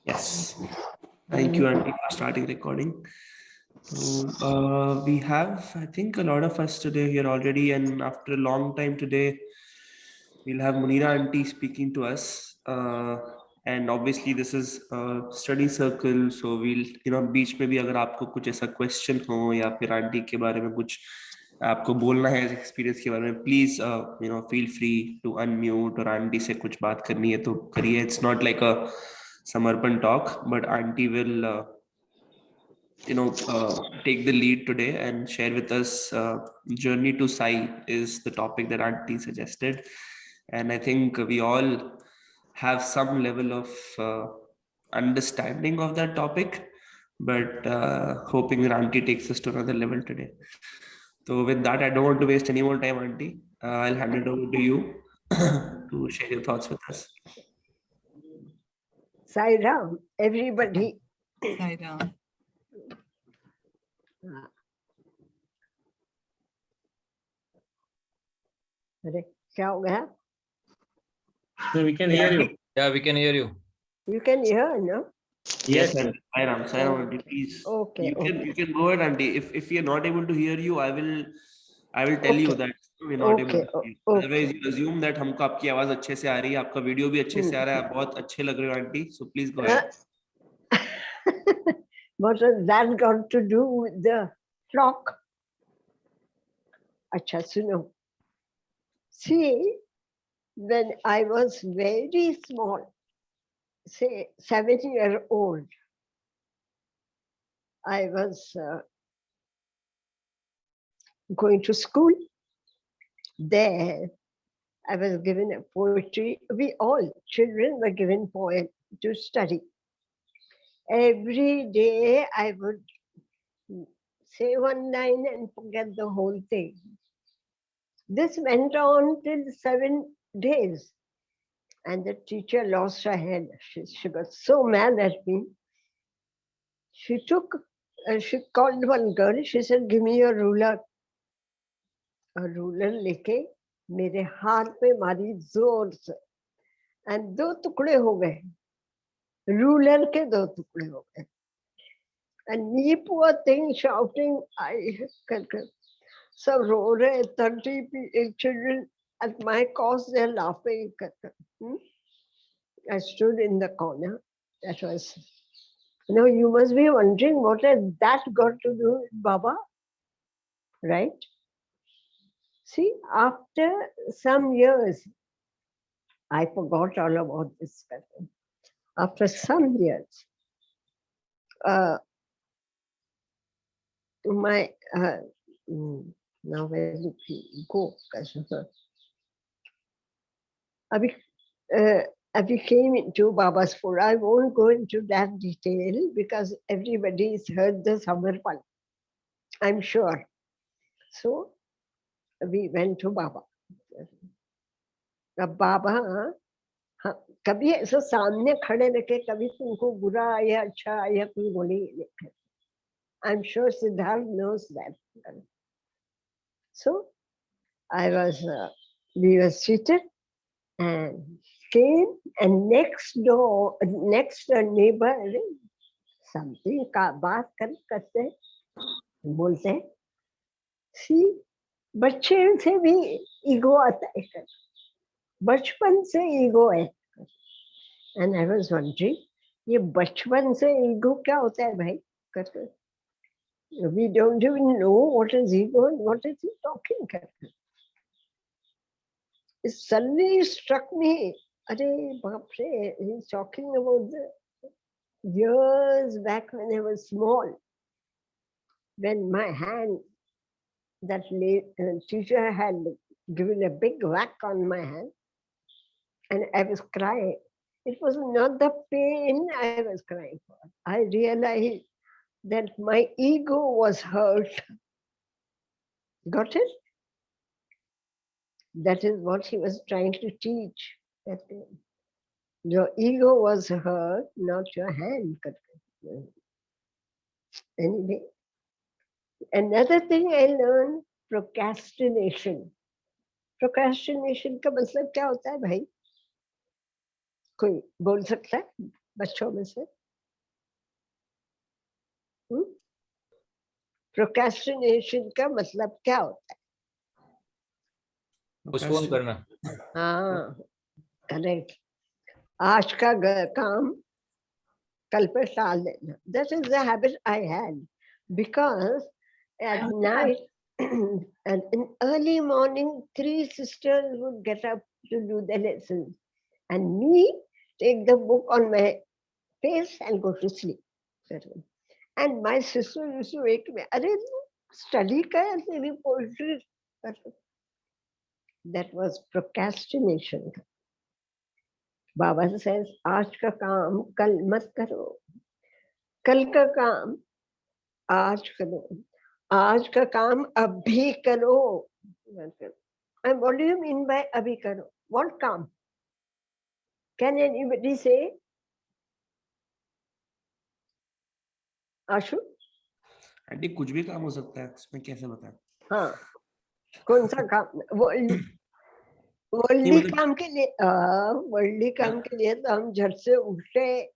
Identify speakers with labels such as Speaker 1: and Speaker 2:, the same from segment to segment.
Speaker 1: Yes. Thank you, Aunty, for starting recording. So we have, I think, a lot of us today here already, and after a long time today, we'll have Munira Aunty speaking to us. And obviously, this is a study circle, so we'll, बीच में भी अगर आपको कुछ ऐसा question हो या फिर aunty के बारे में कुछ आपको बोलना है एक्सपीरियंस के बारे में, please feel free to unmute, और आंटी से कुछ बात करनी है तो करिए. इट्स नॉट लाइक अ समर्पण talk, but aunty will take the lead today and share with us. Journey to Sai is the topic that Aunty suggested, and I think we all have some level of understanding of that topic, but hoping that Aunty takes us to another level today. So with that, I don't want to waste any more time, Aunty. I'll hand it over to you to share your thoughts with us.
Speaker 2: Sai Ram, everybody.
Speaker 3: Sai Ram.
Speaker 2: अरे क्या हो गया?
Speaker 4: No, we can hear you.
Speaker 5: Yeah, we can hear you.
Speaker 2: You can hear, no?
Speaker 1: Yes, Aunty. Sai Ram, Aunty, please.
Speaker 2: Okay.
Speaker 1: You can go ahead, Aunty. If we are not able to hear you, I will tell you that we're not able to hear you. Otherwise, you assume that हमको आपकी आवाज अच्छे से आ रही है, आपका video भी अच्छे से आ रहा है, आप बहुत अच्छे लग रहे हो, aunty. So please go ahead.
Speaker 2: What has that got to do with the flock? अच्छा सुनो. See, when I was very small, say 7-year-old, I was going to school. There, I was given a poetry. We all, children, were given poem to study. Every day I would say one line and forget the whole thing. This went on till 7 days. And the teacher lost her head. She got so mad at me. She called one girl. She said, "Give me your ruler." A ruler लेके मेरे हाथ पे मारी जोर से, and 2 टुकड़े हो गए. Ruler के 2 टुकड़े हो गए. And me, poor thing, shouting, सब रो रहे. 30 children at my cause, they're laughing. I stood in the corner. That was. Now you must be wondering, what has that got to do with Baba? Right? See, after some years, I forgot all about this person. After some years, now where did he go? I came into Baba's fold. I won't go into that detail because everybody's heard the Samarpan, I'm sure. So we went to Baba. अब बाबा कभी ऐसा सामने खड़े रखे, कभी तुमको बुरा या अच्छा या कोई बोले. I'm sure Siddharth knows that. So we were seated and came, and next neighbor something का बात करते बोलते. See, बच्चे से भी ईगो आता है, बचपन से ईगो है. And I was wondering, ये बचपन से ईगो क्या होता है भाई? करके we don't even know what is ego and what is he talking about. It suddenly struck me, Arey Bapre, he's talking about the years back when I was small, when my hand, that teacher had given a big whack on my hand and I was crying. It was not the pain I was crying for. I realized that my ego was hurt. Got it? That is what he was trying to teach. That your ego was hurt, not your hand. Anyway, another thing I learned, procrastination. Procrastination का मतलब क्या होता है भाई? कोई बोल सकता है? बच्चों में से? प्रोक्रेस्टिनेशन का मतलब क्या होता है?
Speaker 4: पोस्टपोन करना।
Speaker 2: हाँ, करेक्ट. आज का काम कल पे टाल देना. That is the habit I had, because at night and in early morning 3 sisters would get up to do the lessons, and me take the book on my face and go to sleep. And my sister used to wake me, "Arey, study ka hai, teri poetry." That was procrastination. Baba says, आज का काम कल मत करो, कल का काम आज करो, आज का काम अभी करो. And what do you mean by अभी करो? What काम? Can anybody say? Ashu?
Speaker 1: Aunty कुछ भी काम हो सकता है, इसमें कैसे बताएं?
Speaker 2: हाँ, कौन सा काम? वर्ल्डी काम के लिए, वर्ल्डी काम के लिए तो हम झट से उठे.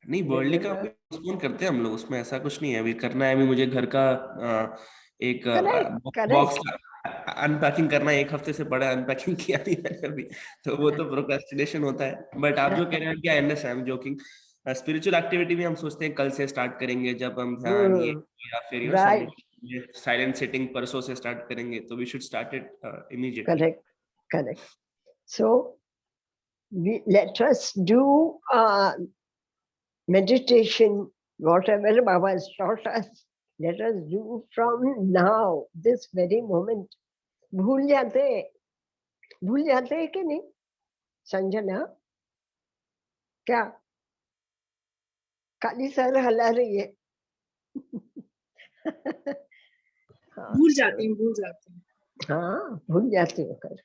Speaker 1: नहीं, वर्ल्ड का पोस्टपोन करते हैं हम लोग, उसमें ऐसा कुछ नहीं है. अभी करना है, अभी मुझे घर का एक बॉक्स अनपैकिंग करना है, 1 हफ्ते से पड़ा है, अनपैकिंग किया नहीं मैंने अभी, तो वो तो प्रोक्रेस्टिनेशन होता है. बट आप जो कह रहे हैं, क्या अंडरस्टैंड जोकिंग, स्पिरिचुअल एक्टिविटी भी हम सोचते हैं कल से स्टार्ट करेंगे, जब हम ध्यान ये या फिर यू नो साइलेंट सिटिंग परसों से स्टार्ट करेंगे, तो we should start it immediately.
Speaker 2: Correct, correct. So let us do meditation, whatever Baba has taught us, let us do from now, this very moment. भूल जाते हैं कि नहीं संजना? क्या काली सर हला रही है?
Speaker 3: भूल जाती हूँ.
Speaker 2: हाँ, भूल जाती हूँ. कर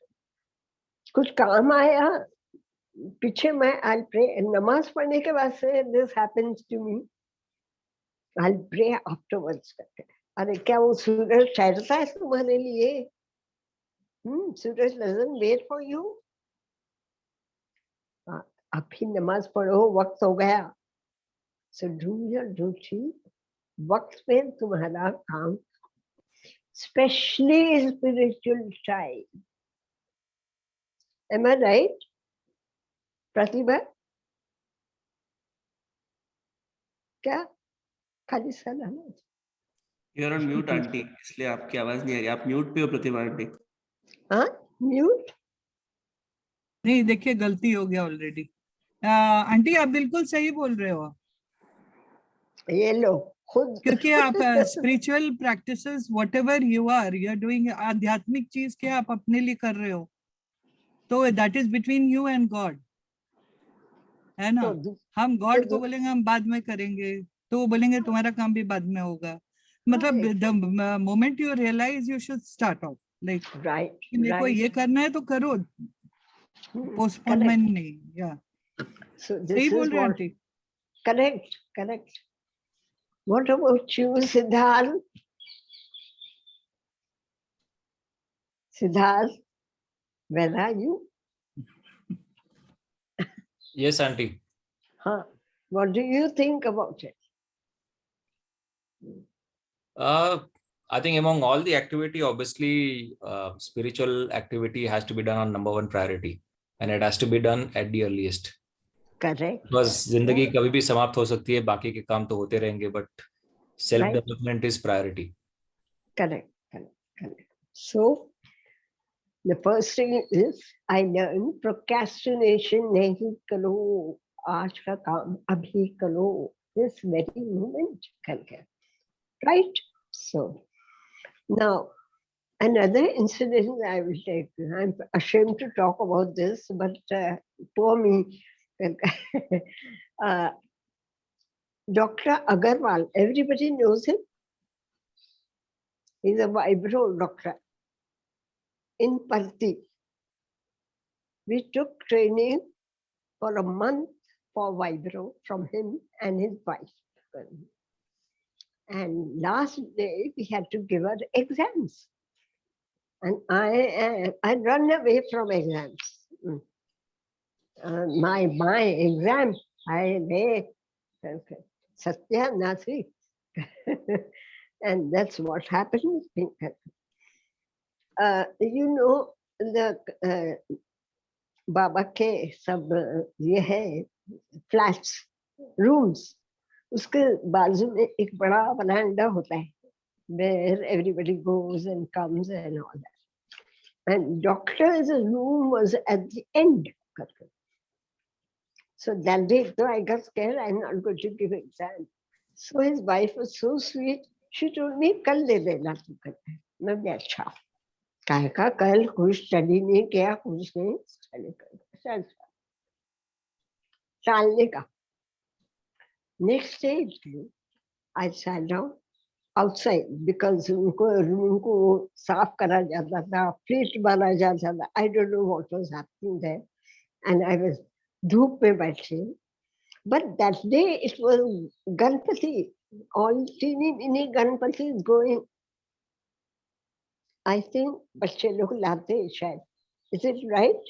Speaker 2: कुछ काम आया पीछे मैं I'll pray, नमाज पढ़ने के बाद से this happens to me, I'll pray afterwards. अरे क्या वो सूरज ठहरता है तुम्हारे लिए? सूरज doesn't wait for you. अभी नमाज पढ़ो, वक्त हो गया. So do your duty. वक्त में तुम्हारा काम, especially spiritual child. Am I right? प्रतिभा? क्या खाली सलाम?
Speaker 1: You are on mute aunty, इसलिए आपकी आवाज नहीं आ रही. आप म्यूट पे हो प्रतिभा आंटी.
Speaker 2: हाँ, म्यूट
Speaker 3: नहीं, देखिए गलती हो गया ऑलरेडी. आंटी आप बिल्कुल सही बोल रहे हो.
Speaker 2: ये लो खुद,
Speaker 3: क्योंकि आप spiritual practices whatever you are doing, आध्यात्मिक चीज के आप अपने लिए कर रहे हो, तो that is between you and God, है ना. हम गॉड को बोलेंगे हम बाद में करेंगे, तो वो बोलेंगे तुम्हारा काम भी बाद में होगा. मतलब the moment you realise you should start off like, मेरे को ये करना है तो करो, पोस्टपोनमेंट नहीं. या सही बोल रहे aunty.
Speaker 2: Correct, correct. What about you, Siddharth? Siddharth, where are you?
Speaker 4: Yes, aunty.
Speaker 2: What do you think about it?
Speaker 4: I think among all the activity, obviously, spiritual activity has to be done on number 1 priority, and it has to be done at the earliest.
Speaker 2: Correct.
Speaker 4: बस जिंदगी कभी भी समाप्त हो सकती है, बाकी के काम तो होते रहेंगे, but self development is priority.
Speaker 2: Correct, correct, correct. So the first thing is I learned procrastination नहीं करो, आज का काम अभी करो, this very moment करके. Right? So now another incident I will take. I'm ashamed to talk about this, but poor me. Dr. Agarwal, everybody knows him. He's a vibro doctor in Parthi. We took training for a month for vibro from him and his wife. And last day we had to give our exams. And I run away from exams. my exam, I read Satya Nasi. And that's what happened. You know, the बाबा के सब ये है flats rooms, उसके बाजू में एक बड़ा वरांडा होता है where everybody goes and comes and all that. And doctor's room was at the end. So that day, though I got scared, I'm not going to give exam. So his wife was so sweet. She told me, "Kal de dena tu karna." मैं भी अच्छा कहे का कल कुछ study नहीं किया, कुछ नहीं स्टडी कर टालने का. Next day I sat down outside because उनको रूम को साफ करा जाता था, प्लेट मारा जाता था. I don't know what was happening there, and I was धूप में बैठे. But that day it was Ganpati, all teeny mini Ganpati is going. I think बच्चे लोग लाते हैं शायद. Is it right?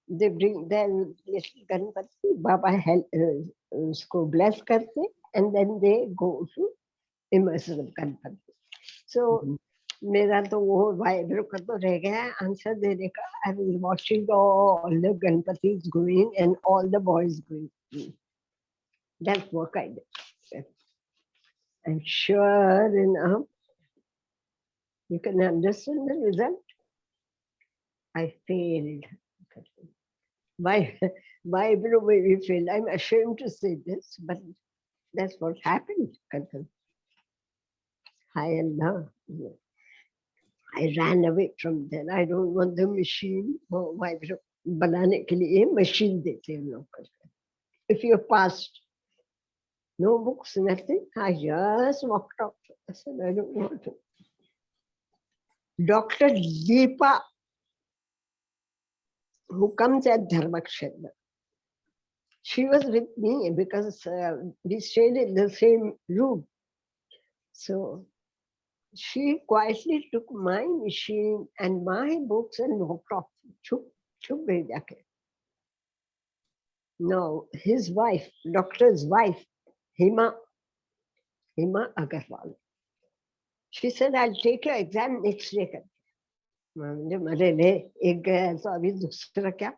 Speaker 2: They bring their little Ganpati, Baba उसको bless करते, and then they go to immersive Ganpati. So मेरा तो वो vibro का तो रह गया आंसर देने का. I was watching all the Ganpatis going and all the boys going. That's what I did. And sure enough, you can understand the result. I failed. Why bro, we failed? I'm ashamed to say this, but that's what happened. Hi Allah. I ran away from there. I don't want the machine. Why bro? बनाने के लिए machine देते हैं लोग. If you passed, no books, nothing. I just walked out. I said, I don't want to. Dr. Deepa, who comes at Dharmakshetra, she was with me because we stayed in the same room. So she quietly took my machine and my books and walked off. Now, his wife, doctor's wife, Hima Agarwal, she said, I'll take your exam next day. एक गया तो अभी दूसरा क्या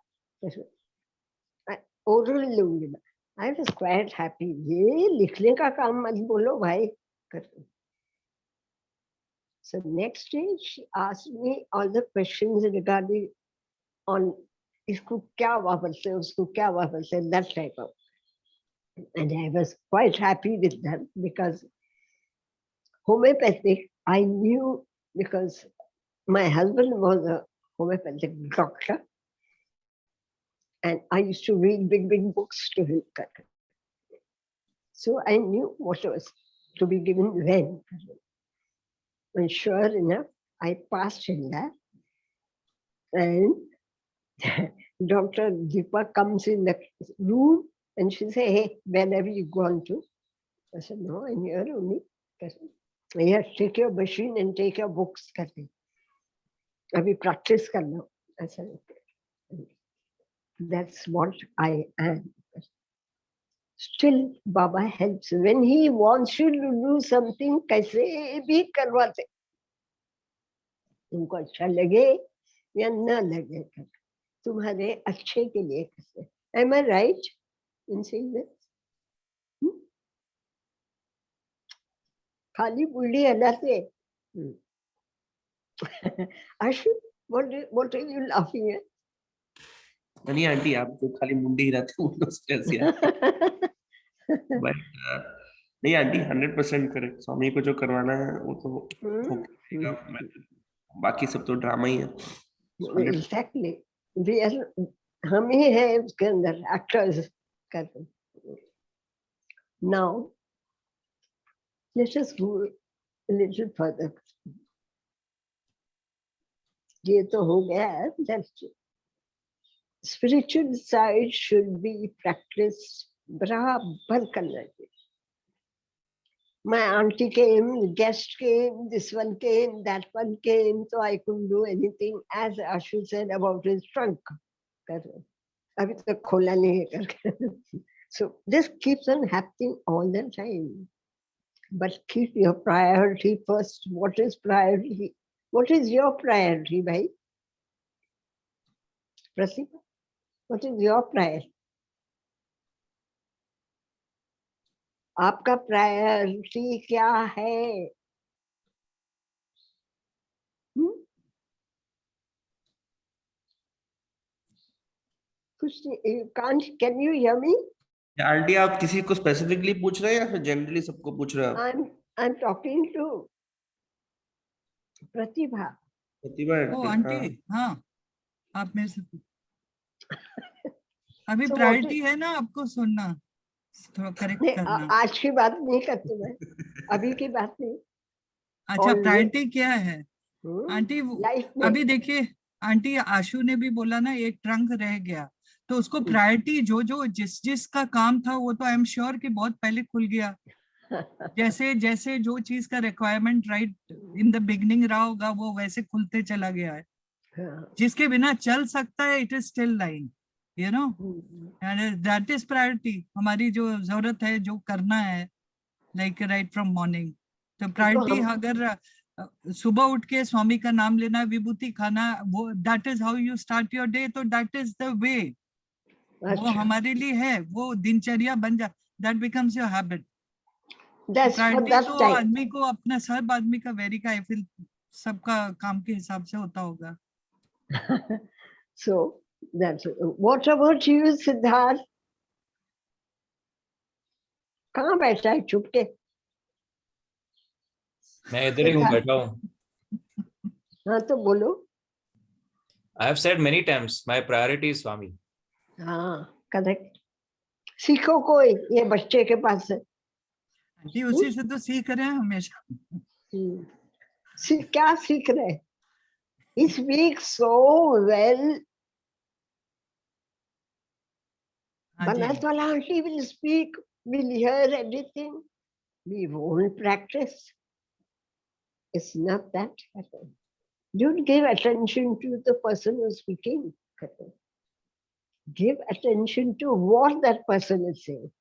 Speaker 2: oral लूंगी मैं. I was quite happy. ये लिखने का काम मत बोलो भाई. So next day she asked me all the questions regarding on इसको क्या वापस से उसको क्या वापस से, that type of. And I was quite happy with that because homeopathic I knew because my husband was a homeopathic doctor and I used to read big books to him. So I knew what was to be given when. And sure enough, I passed in that. And Dr. Deepa comes in the room and she said, hey, where have you gone to? I said, no, I'm here only. Yes, take your machine and take your books. Abhi practice karna. I said, okay. That's what I am. Still, Baba helps. When he wants you to do something, kaise bhi karwate. तुमको अच्छा लगे या ना लगे, तुम्हारे अच्छे के लिए कैसे. Am I right in saying this? खाली बुढ़ी Halate. Ashu, what are you laughing at?
Speaker 1: नहीं आंटी, आप तो खाली मुंडी रहते हो. But नहीं आंटी, 100% करेक्ट. स्वामी को जो करवाना है वो तो होगा. बाकी सब तो ड्रामा ही है.
Speaker 2: Exactly. हम ही है उसके अंदर एक्टर्स करते. Now let us go a little further. ये तो हो गया. That spiritual side should be practiced बराबर करना चाहिए. My auntie came, guest came, this one came, that one came, so I couldn't do anything, as Ashu said about his trunk. कर रहे, अभी तक खोला नहीं है करके. So this keeps on happening all the time. But keep your priority first. What is priority? What is your priority, bhai? Prasima, what is your priority? आपका priority क्या है? कुछ can't, can you hear me?
Speaker 1: Aunty आप किसी को specifically पूछ रहे हैं या फिर जनरली सबको पूछ रहे हैं आप?
Speaker 2: I'm talking to Pratibha.
Speaker 1: Pratibha
Speaker 3: ओ
Speaker 1: आंटी,
Speaker 3: आंटी, हाँ आप मेरे से अभी
Speaker 2: So what
Speaker 3: प्रायोरिटी
Speaker 2: is,
Speaker 3: है ना आपको सुनना, थोड़ा करेक्ट
Speaker 2: नहीं,
Speaker 3: करना.
Speaker 2: आज की बात नहीं करती मैं, अभी की बात नहीं.
Speaker 3: अच्छा,
Speaker 2: Always.
Speaker 3: प्रायोरिटी क्या है आंटी?
Speaker 2: लाइफ में
Speaker 3: अभी देखिए आंटी, आशु ने भी बोला ना एक ट्रंक रह गया, तो उसको प्रायोरिटी जो जो जिस जिस का काम था वो तो आई एम श्योर कि बहुत पहले खुल गया. जैसे जैसे जो चीज का requirement right in the beginning रहा होगा वो वैसे खुलते चला गया है. जिसके बिना चल सकता है it is still line, you know, and that is priority. हमारी जो जरूरत है, जो करना है, लाइक राइट फ्रॉम मॉर्निंग. तो प्रायोरिटी अगर सुबह उठ के स्वामी का नाम लेना, विभूति खाना, वो that is how you start your day. तो दैट इज द वे, वो हमारे लिए है, वो दिनचर्या बन जा, that becomes your habit. Priority तो आदमी को अपना, सब आदमी का वेरी का, आई फील सबका काम के हिसाब से होता होगा.
Speaker 2: So that's what about you, Siddharth? कहाँ बैठा है चुपके?
Speaker 4: मैं इधर ही हूँ, बैठा हूँ.
Speaker 2: हाँ तो बोलो.
Speaker 4: I have said many times, my priority is Swami.
Speaker 2: हाँ करेक्ट. सीखो कोई, ये बच्चे के पास है.
Speaker 3: जी, उसी से तो सीख रहे हैं हमेशा.
Speaker 2: क्या सीख रहे? He speaks so well. Banatwala aunty will speak, will hear everything. We won't practice. It's not that. Don't give attention to the person who's speaking. Give attention to what that person is saying.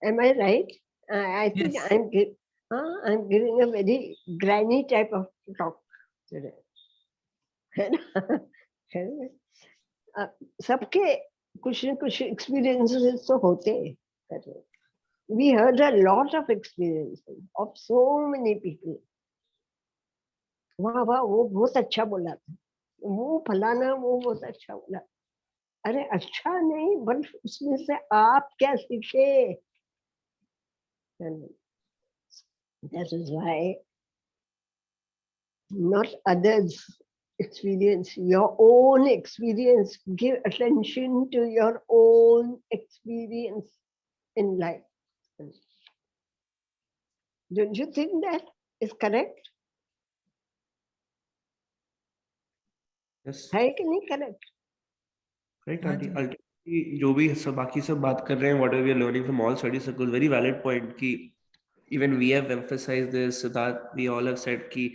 Speaker 2: Am I right? I think
Speaker 3: Yes.
Speaker 2: I'm giving a very granny type of talk today. सबके कुछ न कुछ experiences तो होते हैं. We heard a lot of experiences of so many people. वाह वाह, वो बहुत अच्छा बोला था, वो फलाना वो बहुत अच्छा बोला. अरे अच्छा नहीं, बट उसमें से आप क्या सीखे? That is why not others' experience, your own experience. Give attention to your own experience in life. Don't you think that is correct?
Speaker 1: Yes.
Speaker 2: है कि नहीं correct?
Speaker 1: Right, aunty. Ultimately, जो भी सब बाकी सब बात कर रहे हैं, whatever we are learning from all study circles, very valid point कि even we have emphasized this, that we all have said कि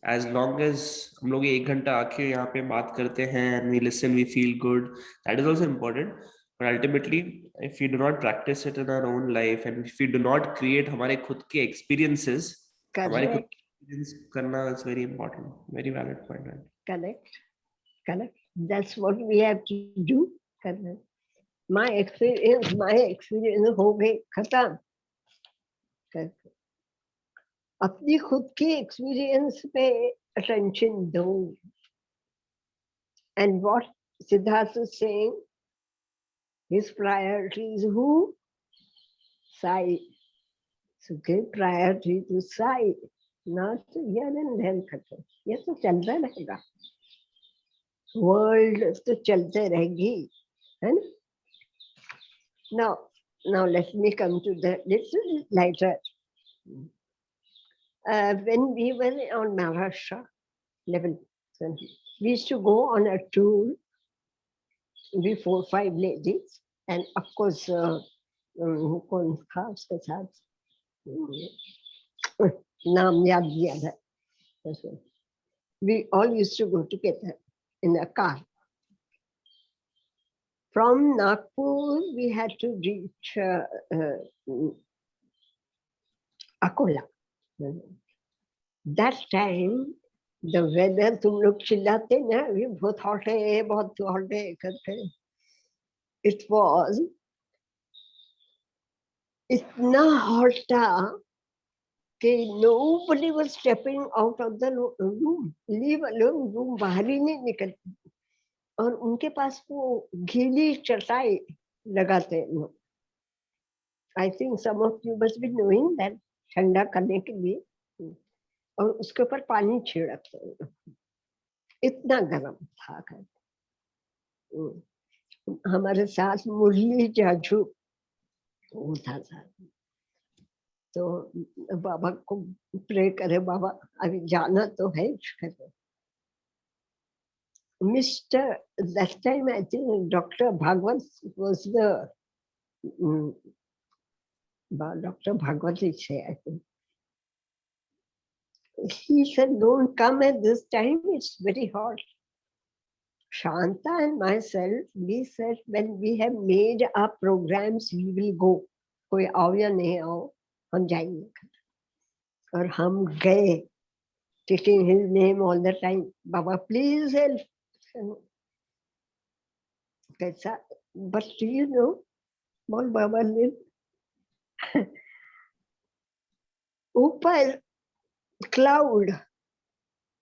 Speaker 1: as long as हम लोग 1 घंटा आके यहाँ पे बात करते हैं and we listen, we feel good, that is also important. But ultimately, if we do not practice it in our own life and if we do not create हमारे खुद के experiences, हमारे खुद के experience करना is very important. Very valid point.
Speaker 2: Correct. Correct. That's what we have to do. Correct. My experience हो गई खत्म. अपनी खुद की एक्सपीरियंस पे attention दो. And what Siddharth is saying, his priority is who? Sai. So give priority to Sai, not to here and then. ये तो चलता रहेगा. World तो चलते रहेगी, है ना? Now let me come to the little lighter. When we were on Maharashtra level, we used to go on a tour. We 4-5 ladies, and of course, कौन था उसके साथ? नाम याद दिया था. We all used to go together. in a car. From Nagpur, we had to reach Akola. That time, the weather, तुम लोग चिल्लाते ना, अभी बहुत hot है, बहुत hot है करके. It was इतना hot था कि nobody was stepping out of the room. Leave alone room, बाहर ही नहीं निकलते. और उनके पास वो गीली चटाई लगाते हैं लोग. I think some of you must be knowing that ठंडा करने के लिए, और उसके ऊपर पानी छिड़कते हैं. इतना गर्म था. हमारे साथ मुरली जाजू वो था साथ. तो बाबा को प्रे करे, बाबा अभी जाना तो है. Mr. That time I think Dr. Bhagwat was the Dr. Bhagwat is here, I think. He said, don't come at this time, it's very hot. Shanta and myself, we said, when we have made our programs, we will go. कोई आओ या नहीं आओ, हम जाएंगे. और हम गए, taking his name all the time. Baba, please help. कैसा? But do you know, बोल बाबा ने ऊपर cloud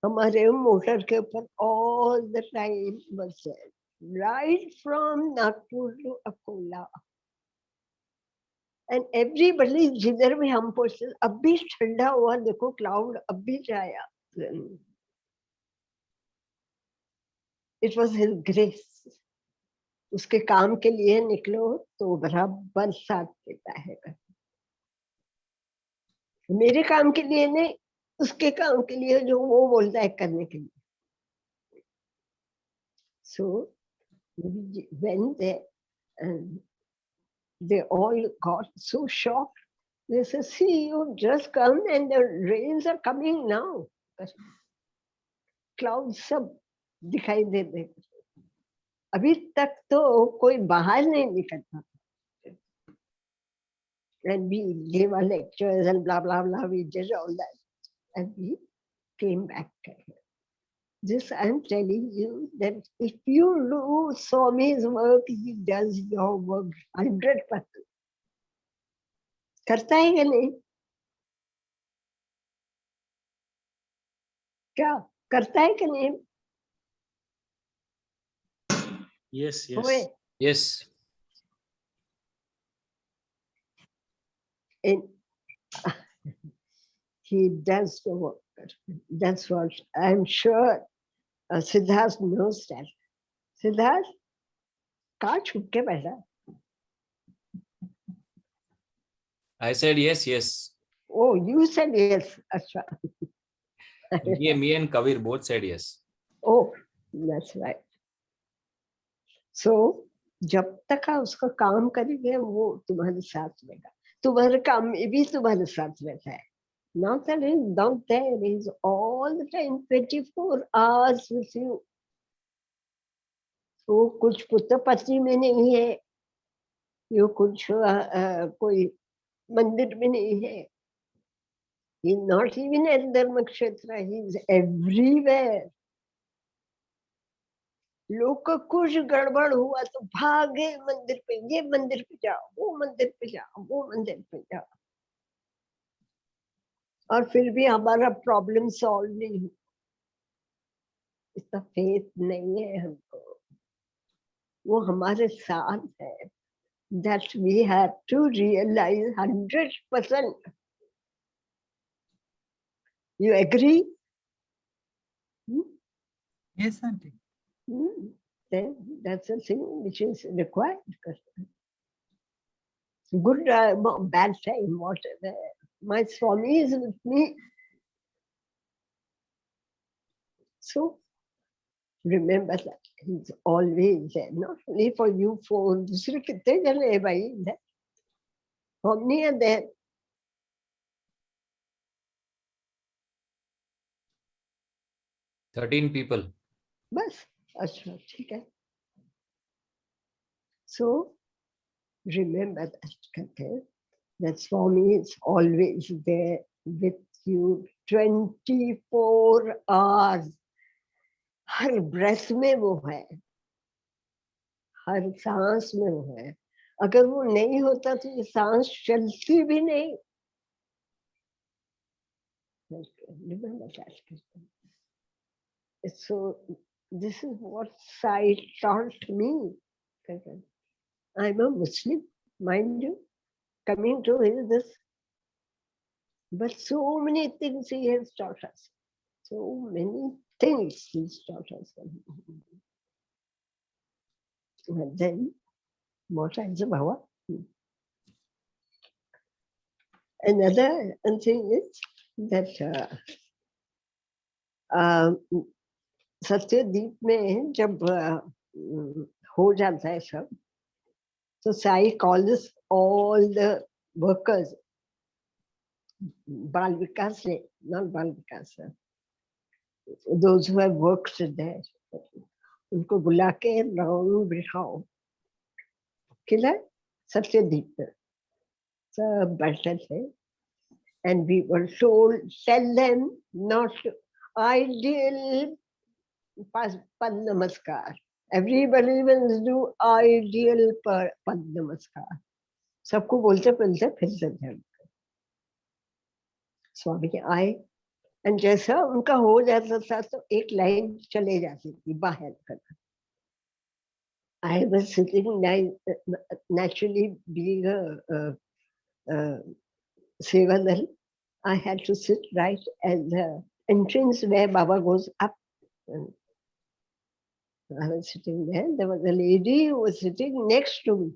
Speaker 2: हमारे मोटर के ऊपर all the time was there, right from Nagpur to Akola. And everybody, जिधर भी हम पहुंचे, अभी ठंडा हुआ, देखो cloud अभी जाया. It was his grace. उसके काम के लिए निकलो तो बराबर साथ देता है. मेरे काम के लिए नहीं, उसके काम के लिए जो वो बोलता है करने के लिए. So we went there and they all got so shocked. They said, see, you just come and the rains are coming now. Clouds सब दिखाई दे रहे. अभी तक तो कोई बाहर नहीं निकलता. And we gave our lectures and blah blah blah. We did all that, and we came back. This I'm telling you that if you do Swami's work, he does your work 100%. करता है कि नहीं? क्या करता है कि नहीं?
Speaker 5: Yes,
Speaker 2: होए?
Speaker 5: yes.
Speaker 4: Yes.
Speaker 2: And he does the work. That's what I'm sure Siddharth knows that. Siddharth, कहाँ छुप के बैठा?
Speaker 4: I said yes, yes.
Speaker 2: Oh, you said yes. अच्छा.
Speaker 4: Me and Kavir both said yes.
Speaker 2: Oh, that's right. So, जब तक आप उसका काम करेंगे वो तुम्हारे साथ रहेगा. तुम्हारे काम में भी तुम्हारे साथ रहता है. Not that he's down there, he's all the time 24 hours with you. वो कुछ पुत्र पत्नी में नहीं है, ये कुछ कोई मंदिर में नहीं है. He's not even at Dharma Kshetra, he's everywhere. लोग का कुछ गड़बड़ हुआ तो भागे मंदिर पे, ये मंदिर पे जाओ, वो मंदिर पे जाओ, वो मंदिर पे जाओ. और फिर भी हमारा प्रॉब्लम सॉल्व नहीं हुआ. इतना फेथ नहीं है हमको. वो हमारे साथ है. That we have to realize 100%. You agree?
Speaker 3: Yes, Aunty.
Speaker 2: Then that's the thing which is required. Good, bad time, whatever. My Swami is with me. So remember that he's always there, not only for you four. दूसरे कितने जने हैं भाई इधर? How many are there?
Speaker 4: $13 people.
Speaker 2: बस अच्छा ठीक है. So remember that Swami is always there with you 24 hours. Her breath में वो है, हर सांस में वो है. अगर वो नहीं होता तो ये सांस चलती भी नहीं. Remember that. So this is what Sai taught me. I'm a Muslim, mind you, coming to this. But so many things he has taught us. So many things he's taught us. And then, what is Bhava? Another thing is that Satyadeep में जब हो जाता है सब, so Sai calls all the workers, Bal Vikas, not Bal Vikas, those who have worked there, उनको बुला के round बिठाओ, किला सत्यदीप में सब बैठे थे. And we were told, tell them not to ideal Pad Namaskar. Everybody must do ideal Pad Namaskar. सबको बोलते बोलते फिरते थे. स्वामी आए, and जैसा उनका हो जाता था तो एक लाइन चले जाती थी बाहर करना. I was sitting naturally being a Sevadal. I had to sit right at the entrance where Baba goes up. And I was sitting there. There was a lady who was sitting next to me.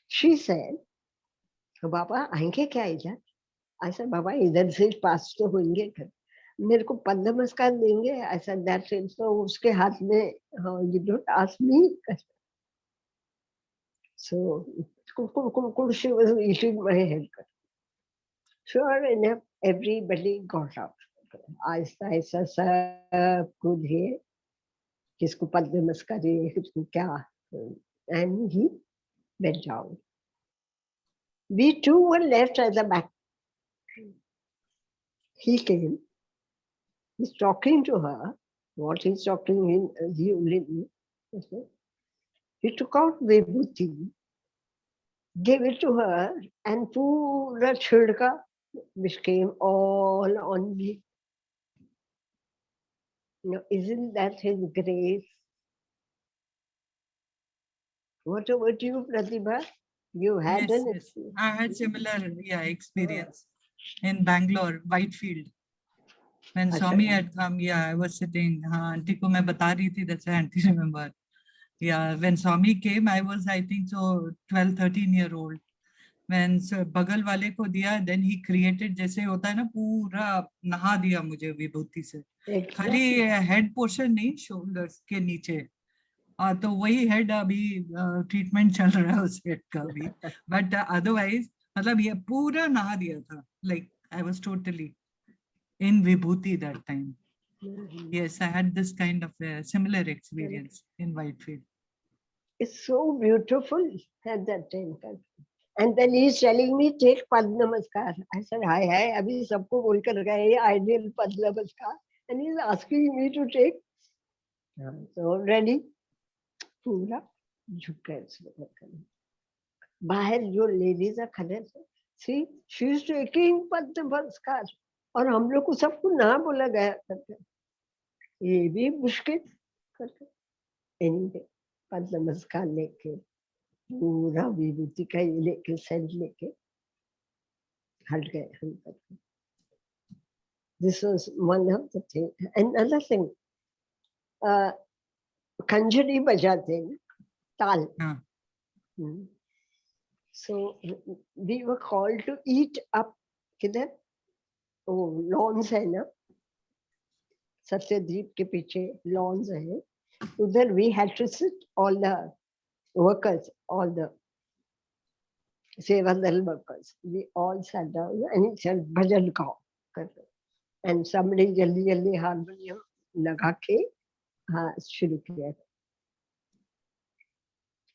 Speaker 2: She said, Baba, आएंगे क्या इधर? I said, Baba, इधर से पास तो होंगे कर. मेरे को पद नमस्कार देंगे. I said, that is so उसके हाथ में, you don't ask me. So she was eating my head. Sure enough, everybody got out. Aahista Aahista सब को दिए, किसको पद नमस्कार दिए, किसको क्या. And he went down. We too were left at the back. He came. He's talking to her. What he's talking in, he only knew. He took out Vibhuti, gave it to her, and pura chhidka, which came all on me. Now, isn't that his grace? What about you, Pratibha? You had
Speaker 3: Yes,
Speaker 2: an
Speaker 3: yes.
Speaker 2: experience.
Speaker 3: I had similar experience in Bangalore, Whitefield. When
Speaker 2: Acha.
Speaker 3: Swami had come, I was sitting. Aunty ko main bata rahi thi, that's why Aunty remember. When Swami came, I was, I think so, 12, 13-year-old. When बगल वाले को दिया, then he created, जैसे होता है ना, पूरा नहा दिया मुझे विभूति से. खाली head portion नहीं, shoulders के नीचे. तो वही हेड अभी ट्रीटमेंट चल रहा है उस हेड का भी. बट अदरवाइज मतलब ये पूरा नहा दिया था. Like I was totally in Vibhuti that time. Yes, I had this kind of similar experience in Whitefield.
Speaker 2: It's so beautiful at that time. And then he's telling me, take Pad Namaskar. I said, hi, abhi sabko bol kar gaye, ideal Pad Namaskar. And he's asking me to take. So ready? पूरा झुक गए. बाहर जो ladies खड़े थे, सी she is taking पद नमस्कार, और हम लोग को सबको ना बोला गया करके. ये भी मुश्किल करके. एनीवे, पद नमस्कार लेके पूरा विभूति का ये लेके सेंट लेके हट गए हम करके. This was one of the things. Another thing, खंजरी बजाते हैं, ताल. So we were called to eat up. किधर? वो lawns है ना, सत्यदीप के पीछे lawns है. उधर we had to sit, all the workers, all the Sevadal workers. We all sat down and he said, bhajan gaao. And somebody jaldi jaldi harmonium लगा के शुरू किया.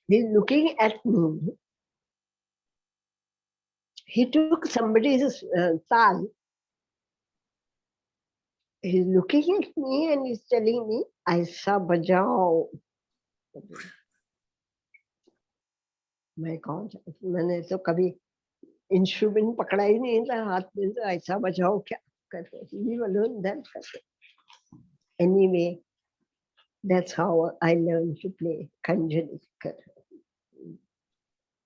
Speaker 2: He's looking at me. He took somebody's tal. He's looking at me and he's telling me, "Aisa bajao." My God, मैंने तो कभी instrument पकड़ा ही नहीं था हाथ में, तो ऐसा बजाओ क्या करते. Leave alone that. Anyway, that's how I learned to play Kanjali.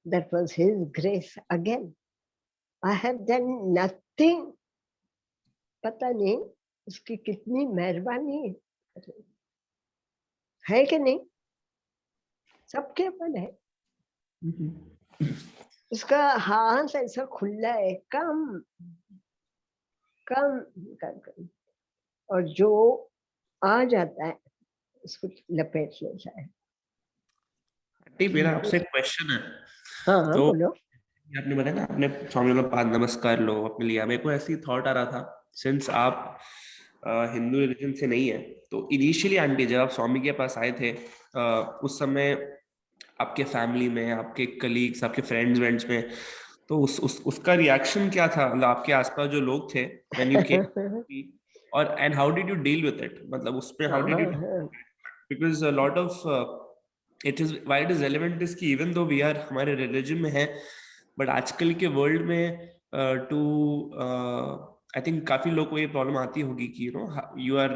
Speaker 2: That was his grace again. I have done nothing. पता नहीं उसकी कितनी मेहरबानी है कि नहीं, सबके ऊपर है. उसका हाथ ऐसा खुला है, कम कम कर, और जो आ जाता है उसको लपेट लेता है.
Speaker 1: आंटी मेरा आपसे क्वेश्चन है.
Speaker 2: हाँ
Speaker 1: तो
Speaker 2: बोलो.
Speaker 1: आपने बताया ना आपने स्वामी को पाद नमस्कार लो अपने लिया. मेरे को ऐसी थॉट आ रहा था, सिंस आप हिंदू रिलीजन से नहीं है, तो इनिशियली आंटी जब आप स्वामी के पास आए थे उस समय आपके फैमिली में, आपके कलीग्स, आपके फ्रेंड्स में, तो उसका रिएक्शन क्या था, मतलब आपके आसपास जो लोग थे व्हेन यू केम, और and how did you deal with it, मतलब उसमें how did you, because a lot of it is why it is relevant is कि इवन दो वी आर हमारे रिलीजन में है, बट आजकल के वर्ल्ड में टू आई थिंक काफी लोगों को ये प्रॉब्लम आती होगी कि यू नो यू आर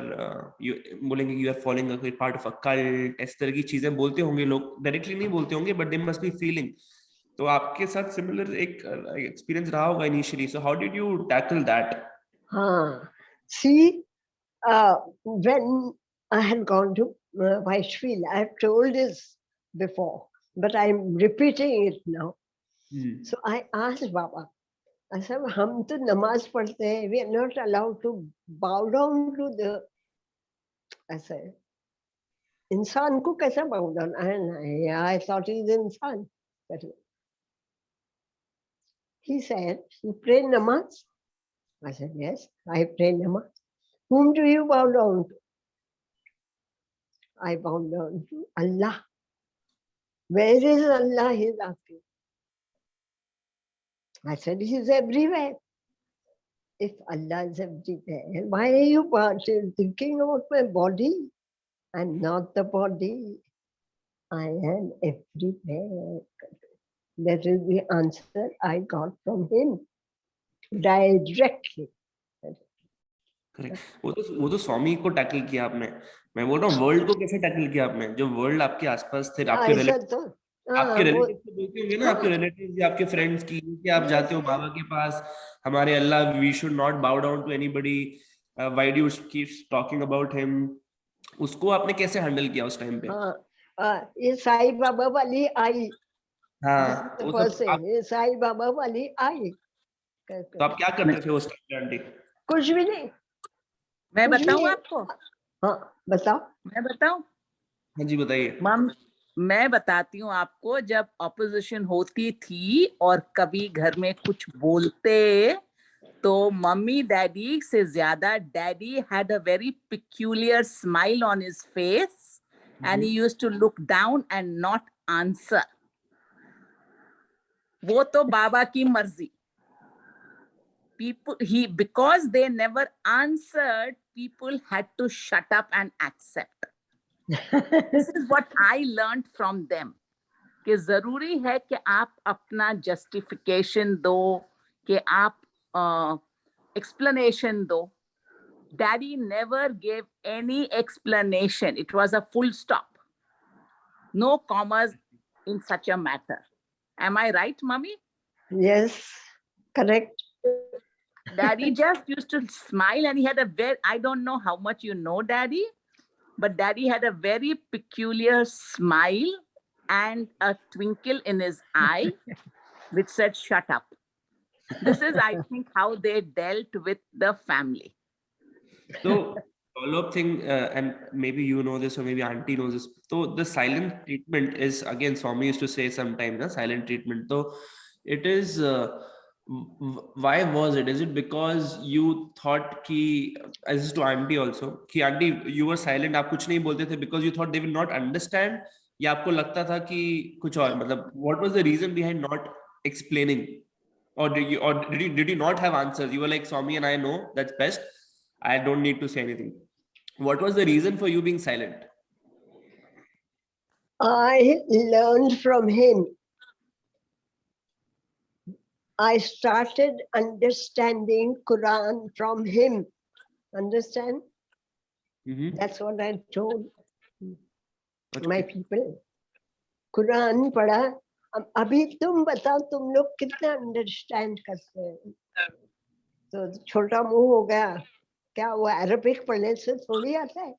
Speaker 1: बोलेंगे you are following a part of a cult, इस तरह की चीजें बोलते होंगे लोग, डायरेक्टली नहीं बोलते होंगे but they must be feeling. तो आपके साथ सिमिलर एक एक्सपीरियंस रहा होगा initially, so how did you tackle that?
Speaker 2: हाँ, see, when I had gone to Vaishvil, I have told this before, but I'm repeating it now. So I asked Baba, I said, हम तो नमाज पढ़ते हैं, we are not allowed to bow down to the, I said, इंसान को कैसे bow down? I thought he's इंसान. He said, you pray namaz? I said, yes, I pray namaz. Whom do you bow down to? I bow down to Allah. Where is Allah? He's asking. I said, He's everywhere. If Allah is everywhere, why are you thinking about my body? I'm not the body. I am everywhere. That is the answer I got from him directly.
Speaker 1: Correct. वो तो स्वामी को tackle किया आपने. मैं बोल रहा हूँ world को कैसे टैकल किया आपने, जो वर्ल्ड आपके आसपास थे, आपके रिलेटिव,
Speaker 2: तो
Speaker 1: आपके रिलेटिव तो बोलते होंगे ना, आपके रिलेटिव या आपके फ्रेंड्स की, कि आप जाते हो बाबा के पास, हमारे अल्लाह, we should not bow down to anybody, why do you keep talking about him. उसको आपने कैसे हैंडल किया उस टाइम पे?
Speaker 2: ये साई बाबा वाली आई.
Speaker 1: हाँ, वो सब
Speaker 2: ये साई बाबा वाली आई.
Speaker 1: तो आप क्या करते थे उस टाइम पे आंटी?
Speaker 2: कुछ भी नहीं.
Speaker 6: मैं बताऊं आपको?
Speaker 2: हाँ बताओ.
Speaker 6: मैं बताऊं?
Speaker 1: हाँ जी बताइए.
Speaker 6: मम, मैं बताती हूँ आपको. जब ऑपोजिशन होती थी और कभी घर में कुछ बोलते, तो मम्मी डैडी से ज्यादा daddy had a very peculiar smile on his face and he used to look down and not answer. वो तो बाबा की मर्जी. People, because they never answered, people had to shut up and accept. This is what I learned from them. कि जरूरी है कि आप अपना justification दो, कि आप explanation दो. Daddy never gave any explanation. It was a full stop. No commas in such a matter. Am I right, Mummy?
Speaker 2: Yes, correct.
Speaker 6: Daddy just used to smile, and he had a very, I don't know how much you know Daddy, but Daddy had a very peculiar smile and a twinkle in his eye which said, shut up. This is, I think, how they dealt with the family.
Speaker 1: So, follow-up thing, and maybe you know this or maybe auntie knows this. So the silent treatment is, again, Swami used to say sometimes, silent treatment. So it is Why was it? Is it because you thought कि, as is to auntie also, कि auntie you were silent, आप कुछ नहीं बोलते थे because you thought they will not understand, या आपको लगता था कि कुछ और, मतलब what was the reason behind not explaining, or did you not have answers? You were like, Swami and I know that's best, I don't need to say anything. What was the reason for you being silent?
Speaker 2: I learned from him. I started understanding Quran from him. Understand? That's what I told my people. Quran पढ़ा. अभी तुम बताओ तुम लोग कितना understand करते हैं? तो छोटा मुंह हो गया, क्या वो अरबिक पढ़ने से थोड़ी आता है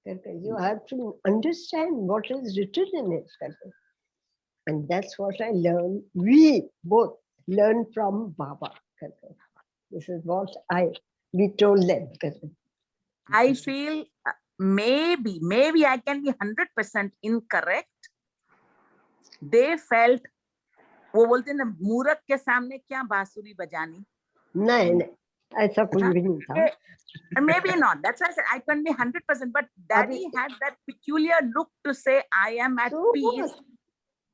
Speaker 2: करके. You have to understand what is written in it करके. And that's what I learned. We both learned from Baba करके. This is what we told them करके.
Speaker 6: I feel maybe I can be 100% incorrect. They felt, वो बोलते हैं ना, मूरख के सामने क्या बांसुरी बजानी.
Speaker 2: नहीं ऐसा कुछ भी नहीं था.
Speaker 6: Maybe not. That's why I said I can be 100%. But Daddy had that peculiar look to say, I am at peace.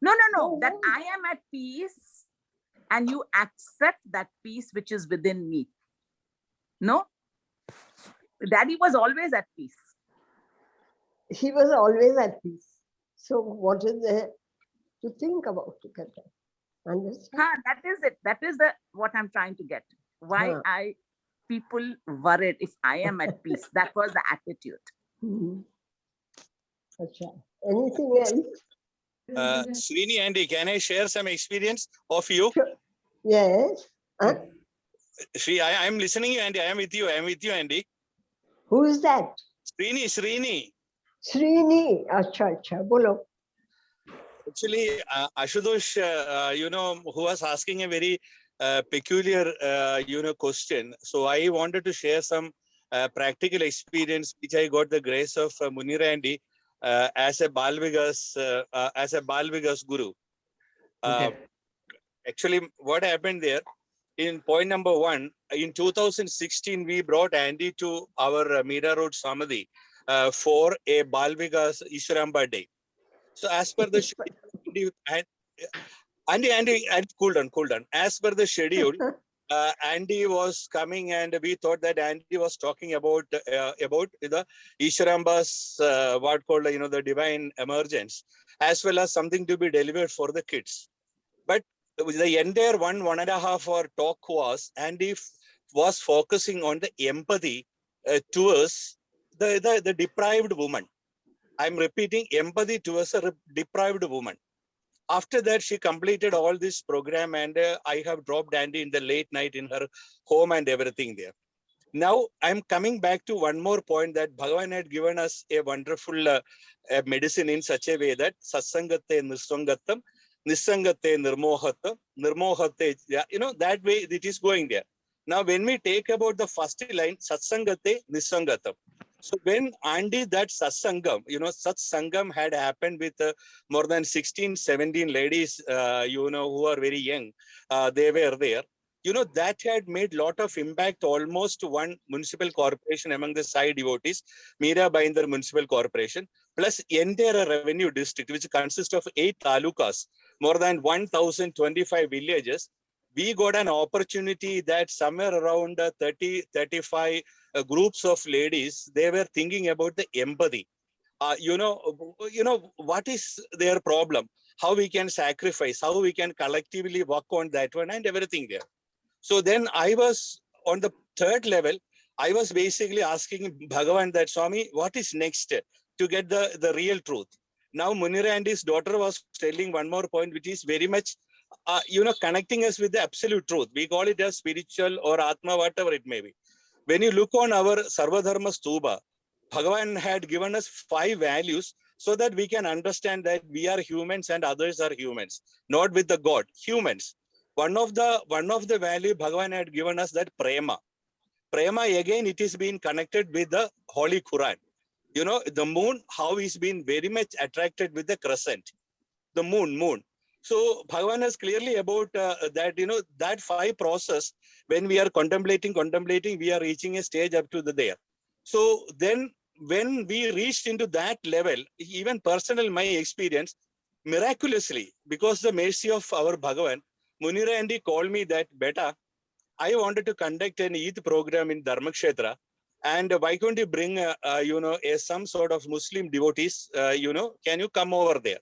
Speaker 6: No. That I am at peace, and you accept that peace which is within me. No. Daddy was always at peace.
Speaker 2: He was always at peace. So what is there to think about? Understand?
Speaker 6: That is it. That is what I'm trying to get. Why people worried if I am at peace. That was the attitude.
Speaker 2: Anything else?
Speaker 7: Srini, Andy, can I share some experience of you?
Speaker 2: Sure. Yes.
Speaker 7: Sri, I am listening you, Andy. I am with you, Andy.
Speaker 2: Who is that?
Speaker 7: Srini.
Speaker 2: Srini. Acha. Bolo.
Speaker 7: Actually, Ashutosh, who was asking a very peculiar, question. So I wanted to share some practical experience, which I got the grace of Munira Andy as a Balvigas guru.
Speaker 1: Okay.
Speaker 7: Actually, what happened there? In point number 1, in 2016, we brought Andy to our Mira Road Samadhi for a Balvigas Ishwaramba Day. So as per the schedule, Andy, cool down. As per the schedule, Andy was coming, and we thought that Andy was talking about the Ishwaramba's what called the divine emergence, as well as something to be delivered for the kids. But the entire 1.5 hour talk was Andy was focusing on the empathy towards the deprived woman. I'm repeating, empathy towards a deprived woman. After that, she completed all this program, and I have dropped Andy in the late night in her home and everything there. Now, I'm coming back to one more point, that Bhagavan had given us a wonderful medicine in such a way that Satsangate Nirsangatam, Nisangate Nirmohatam, that way it is going there. Now, when we take about the first line, Satsangate Nisangatam. So when Andy, that Satsangam had happened with more than 16, 17 ladies, who are very young, they were there. That had made lot of impact, almost one municipal corporation among the Sai devotees, Mira Bainder Municipal Corporation, plus entire revenue district, which consists of 8 talukas, more than 1,025 villages. We got an opportunity that somewhere around 30-35 groups of ladies, they were thinking about the empathy. What is their problem? How we can sacrifice, how we can collectively work on that one and everything there. So then I was on the third level, I was basically asking Bhagavan that, Swami, what is next to get the real truth? Now Munira and his daughter was telling one more point, which is very much connecting us with the absolute truth. We call it as spiritual or Atma, whatever it may be. When you look on our Sarvadharma Stupa, Bhagavan had given us 5 values so that we can understand that we are humans and others are humans, not with the God, humans. One of the value Bhagavan had given us, that prema. Prema, again, it is being connected with the Holy Quran. The moon, how he's been very much attracted with the crescent. The moon. So Bhagavan is clearly about that, that 5 process, when we are contemplating, we are reaching a stage up to the there. So then when we reached into that level, even personal, my experience, miraculously, because the mercy of our Bhagavan, Munira Aunty called me that, beta, I wanted to conduct an Eid program in Dharmakshetra. And why couldn't you bring, some sort of Muslim devotees, can you come over there?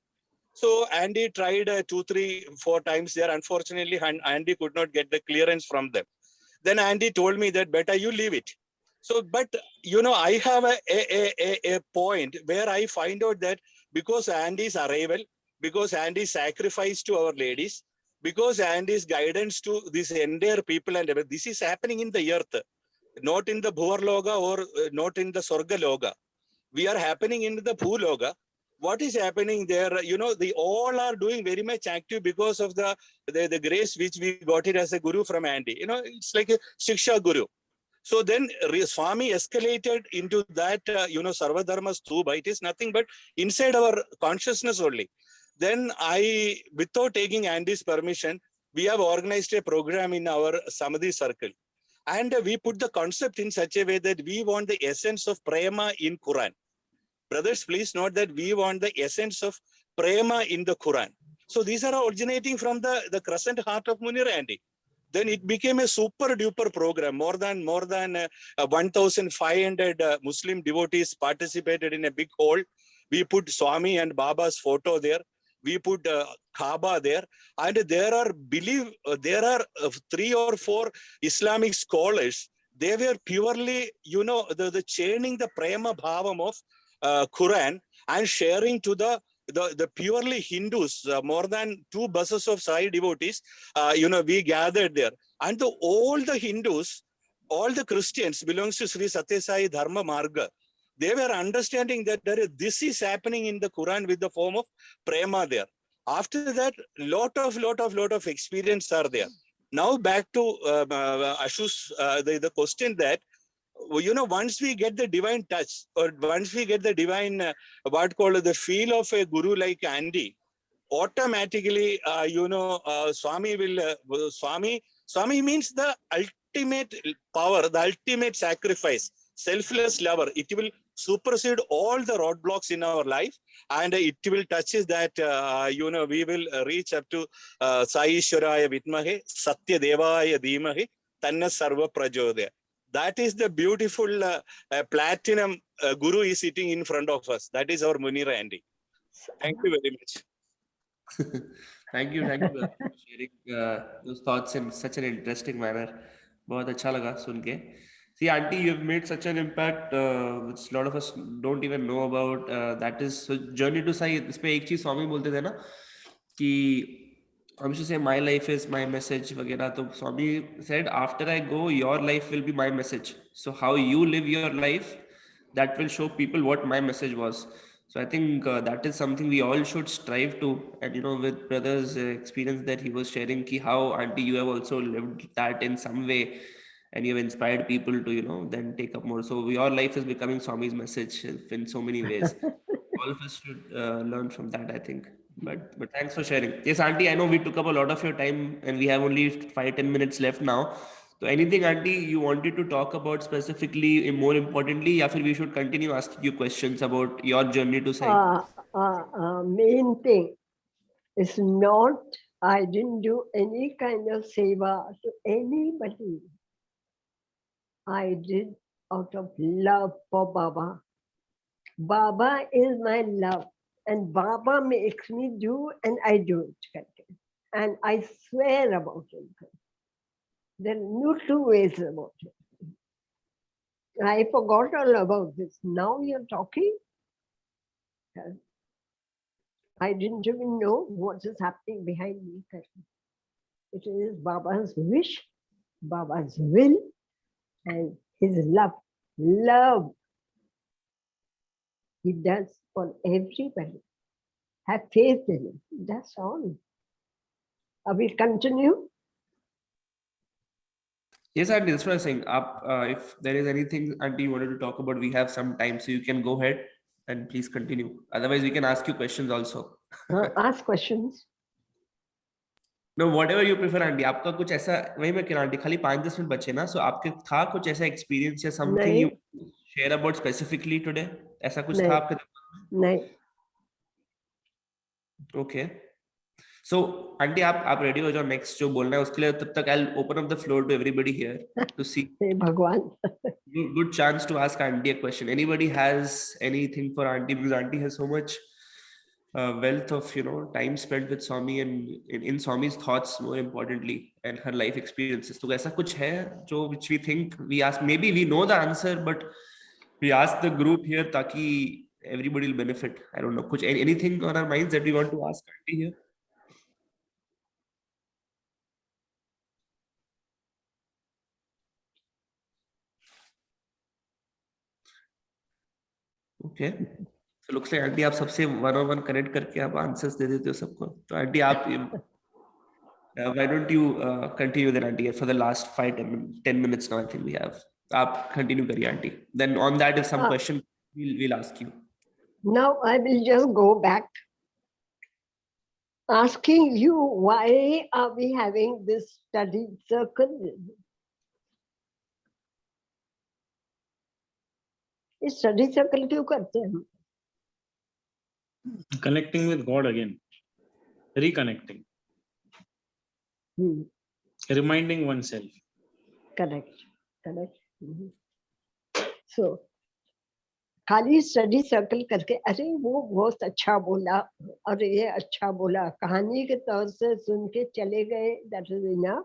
Speaker 7: So Andy tried 2, 3, 4 times there. Unfortunately, Andy could not get the clearance from them. Then Andy told me that, better you leave it. So, but, I have a point where I find out that because Andy's arrival, because Andy's sacrifice to our ladies, because Andy's guidance to this entire people and everything, this is happening in the earth, not in the Bhuvarloga or not in the Sorga Loga. We are happening in the Bhuloga. What is happening there? They all are doing very much active because of the grace which we got it as a guru from Andy. It's like a Shiksha Guru. So then Swami escalated into that, Sarvadharma Stupa. It is nothing but inside our consciousness only. Then without taking Andy's permission, we have organized a program in our Samadhi circle. And we put the concept in such a way that we want the essence of prema in Quran. Brothers, please note that we want the essence of prema in the Quran. So these are originating from the crescent heart of Munira Aunty. Then it became a super duper program. More than 1,500 Muslim devotees participated in a big hall. We put Swami and Baba's photo there. We put Kaaba there. And there are 3 or 4 Islamic scholars. They were purely, the chaining the prema bhavam of Quran and sharing to the purely Hindus, more than 2 buses of Sai devotees, we gathered there. And all the Hindus, all the Christians belongs to Sri Satya Sai Dharma Marga. They were understanding that this is happening in the Quran with the form of prema there. After that, lot of experience are there. Now back to Ashu's, the question that, once we get the divine touch, or once we get the divine, the feel of a guru like Andy, automatically, Swami will, Swami means the ultimate power, the ultimate sacrifice, selfless lover. It will supersede all the roadblocks in our life, and it will touch us that, we will reach up to Sai Ishwaraya Vidmahe, Satya Devaya Dhimahe, Tanna Sarva Prajodaya. That is the beautiful platinum guru is sitting in front of us. That is our Munira Aunty. Thank you very much.
Speaker 1: Thank you for sharing those thoughts in such an interesting manner. बहुत अच्छा लगा सुन के. See, Aunty, you've made such an impact, which a lot of us don't even know about. That is so Journey to Sai. इस पे एक चीज स्वामी बोलते थे ना कि I used to say my life is my message वगैरह. तो Swami said, after I go, your life will be my message. So how you live your life, that will show people what my message was. So I think that is something we all should strive to. And with brother's experience that he was sharing, ki how Aunty you have also lived that in some way, and you have inspired people to then take up more. So your life is becoming Swami's message in so many ways. All of us should learn from that, I think. But thanks for sharing. Yes, Aunty, I know we took up a lot of your time and we have only 5-10 minutes left now. So anything, Aunty, you wanted to talk about specifically, more importantly, or we should continue asking you questions about your journey to Sai?
Speaker 2: Main thing is not, I didn't do any kind of seva to anybody. I did out of love for Baba. Baba is my love, and Baba makes me do, and I do it. And I swear about it. There are no 2 ways about it. I forgot all about this. Now you're talking. I didn't even know what is happening behind me. It is Baba's wish, Baba's will, and his love. Love. He does for everybody. Have faith in him. That's all. I will continue.
Speaker 1: Yes, Aunty, that's what I'm saying. If there is anything, Aunty, you wanted to talk about, we have some time, so you can go ahead and please continue. Otherwise, we can ask you questions also.
Speaker 2: Ask questions.
Speaker 1: No, whatever you prefer, aunty. आपका कुछ ऐसा, वही मैं कह रहा हूँ aunty, खाली 5-10 minute बचे ना, so आपके था कुछ ऐसा एक्सपीरियंस या something you
Speaker 2: नहीं
Speaker 1: share about specifically today? ऐसा कुछ था
Speaker 2: नहीं
Speaker 1: आपके दिमाग में?
Speaker 2: नहीं.
Speaker 1: Okay. So आंटी आप रेडी हो जाओ, नेक्स्ट जो बोलना है उसके लिए. तब तक I'll open up the floor to everybody here to see.
Speaker 2: हे भगवान.
Speaker 1: Good chance to ask aunty a question. Anybody has anything for aunty, because aunty has so much wealth of time spent with Swami and in Swami's thoughts, more importantly, and her life experiences. So ऐसा कुछ है जो which we think we ask, maybe we know the answer, but we ask the group here ताकि everybody will benefit. I don't know. कुछ anything on our minds that we want to ask aunty here? Okay. So looks like aunty आप सबसे one-on-one connect करके आप answers दे देते हो सबको. तो आंटी आप why don't you continue then, aunty, for the last 5-10 minutes now I think we have. आप continue करिए aunty. Then on that, if some question we'll ask you.
Speaker 2: Now I will just go back asking you, why are we having this study circle? इस study circle क्यों करते हैं हम?
Speaker 5: Connecting with God again, reconnecting, reminding oneself.
Speaker 2: Correct. So खाली study circle करके, अरे वो बहुत अच्छा बोला, अरे ये अच्छा बोला, कहानी के तौर से सुन के चले गए, that is enough?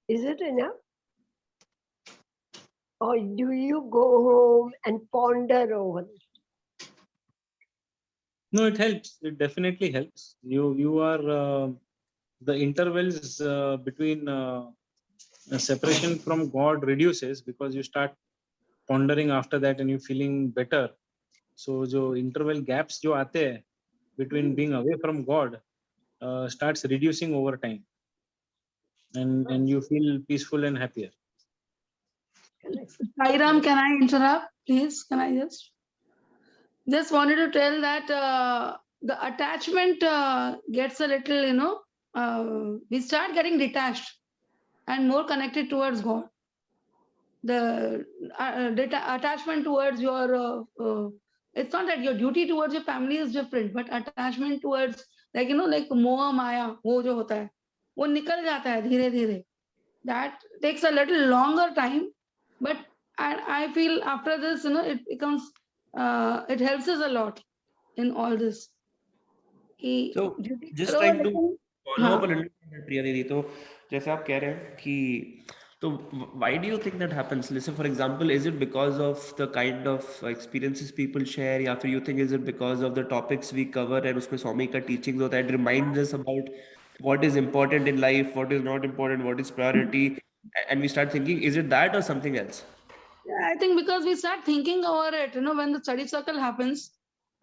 Speaker 2: Is it enough? Or do you go home and ponder over it?
Speaker 5: No, it helps. It definitely helps. You are the intervals between separation from God reduces because you start pondering after that and you feeling better. So जो interval gaps जो आते हैं between being away from God starts reducing over time, and you feel peaceful and happier.
Speaker 8: Sairam, can I interrupt, please? Can I just wanted to tell that the attachment gets a little, we start getting detached and more connected towards God. The attachment towards your, it's not that your duty towards your family is different, but attachment towards, like, like moha maya, wo jo hota hai, wo nikal jata hai dheere dheere. That takes a little longer time, but I feel after this, it becomes, it helps us a lot in all this.
Speaker 1: So just trying to follow up a little bit, Priya Didi. तो जैसे आप कह रहे हैं कि, तो why do you think that happens? Let's say, for example, is it because of the kind of experiences people share, या फिर you think is it because of the topics we cover and उसमें स्वामी का teachings होता है, it reminds us about what is important in life, what is not important, what is priority, and we start thinking, is it that or something else?
Speaker 8: I think because we start thinking over it, when the study circle happens.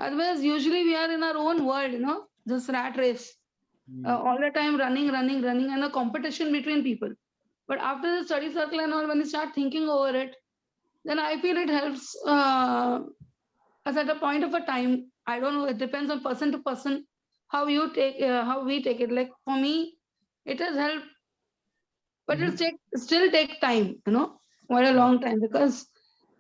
Speaker 8: Otherwise, usually we are in our own world, this rat race. All the time running, and a competition between people. But after the study circle and all, when you start thinking over it, then I feel it helps us at a point of a time. I don't know, it depends on person to person, how you take, how we take it. Like for me, it has helped, but it'll still take time, quite a long time, because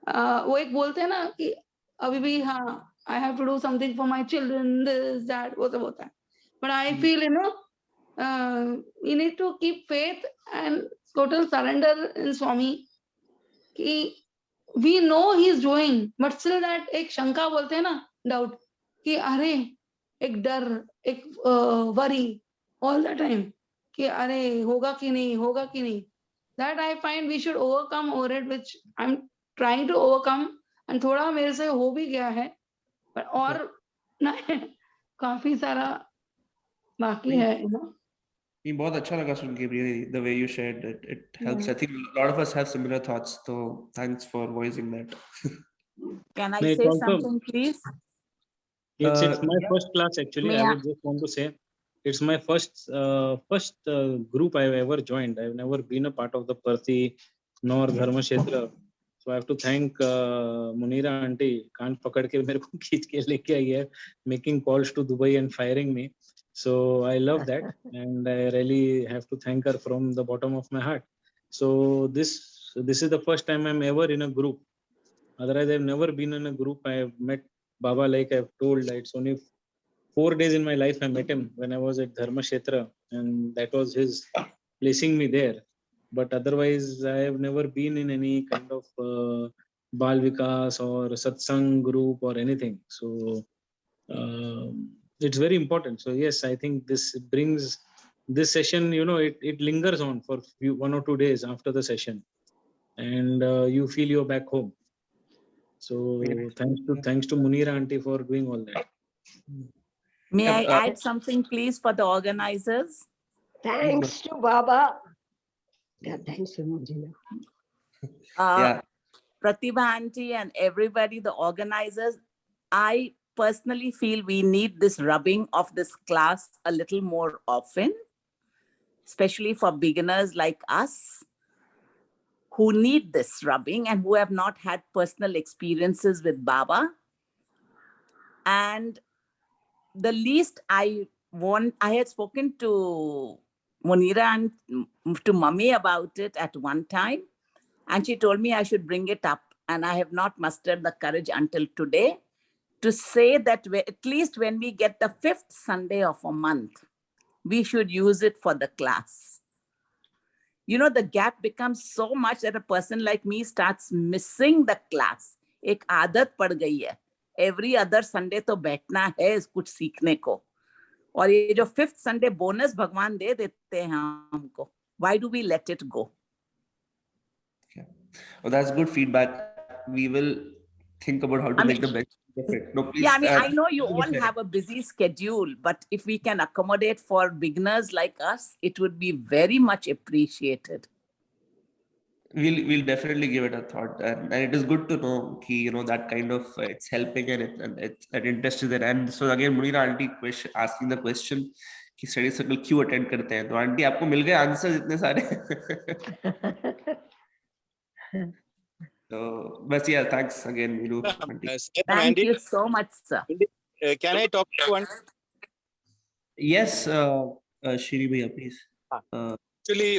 Speaker 8: वो एक बोलते हैं ना कि अभी भी हाँ, I have to do something for my children, this, that, वो सब होता है. But I feel, we need to keep faith and total surrender in Swami. कि we know he is doing, but still that एक शंका बोलते हैं ना, doubt, कि अरे एक डर, एक worry all the time, कि अरे होगा कि नहीं. That I find we should overcome over it, which I'm trying to overcome, and थोड़ा मेरे से हो भी गया है, but और काफी सारा बाकी है,
Speaker 1: नहीं, बहुत अच्छा लगा सुन के, the way you shared it. It helps. I think a lot of us have similar thoughts. So thanks for voicing that.
Speaker 6: Can I
Speaker 5: No, it's
Speaker 6: say
Speaker 5: also-
Speaker 6: something, please?
Speaker 5: It's my
Speaker 1: yeah.
Speaker 5: first class actually.
Speaker 6: May
Speaker 5: I
Speaker 6: I-
Speaker 5: would just want to say it's my first group I've ever joined. I've never been a part of the Parthi nor Dharma Kshetra. So I have to thank Munira aunty, कान पकड़ के मेरे को खींच के लेके आई है, making calls to Dubai and firing me. So I love that, and I really have to thank her from the bottom of my heart. So this is the first time I'm ever in a group. Otherwise, I've never been in a group. I have met Baba, like I've told. It's only 4 days in my life I met him when I was at Dharma Kshetra, and that was his placing me there. But otherwise, I have never been in any kind of Bal Vikas or Satsang group or anything. So it's very important. So yes, I think this brings this session, it lingers on for 1 or 2 days after the session, and you feel you're back home. So thanks to Munira Aunty for doing all that.
Speaker 6: May
Speaker 1: Yep,
Speaker 6: I add something, please, for the organizers?
Speaker 2: Thanks to Baba. Yeah, thanks to Munira.
Speaker 1: Yeah.
Speaker 6: Pratibha Aunty and everybody, the organizers, I personally feel we need this rubbing of this class a little more often, especially for beginners like us who need this rubbing and who have not had personal experiences with Baba. And the least I had spoken to Munira and to Mummy about it at one time, and she told me I should bring it up. And I have not mustered the courage until today to say that at least when we get the 5th Sunday of a month, we should use it for the class. The gap becomes so much that a person like me starts missing the class. एक आदत पड़ गई है. Every other Sunday तो बैठना है कुछ सीखने को. और ये जो 5th Sunday bonus भगवान दे देते हैं हमको. Why do we let it go?
Speaker 1: Okay. Well, that's good feedback. We will think about how to make the best of it. No, please.
Speaker 6: Yeah, I know you all have a busy schedule, but if we can accommodate for beginners like us, it would be very much appreciated.
Speaker 1: We'll definitely give it a thought, and it is good to know that kind of it's helping and it's that interest is there. And so again, Munira Aunty asking the question कि study circle क्यों attend करते हैं? तो aunty आपको मिल गए answer इतने सारे. So, but yeah, thanks again, Viru.
Speaker 6: Thank you so much, sir.
Speaker 7: Can I talk to one?
Speaker 1: Yes, Shri Bhaiya, please.
Speaker 7: Actually,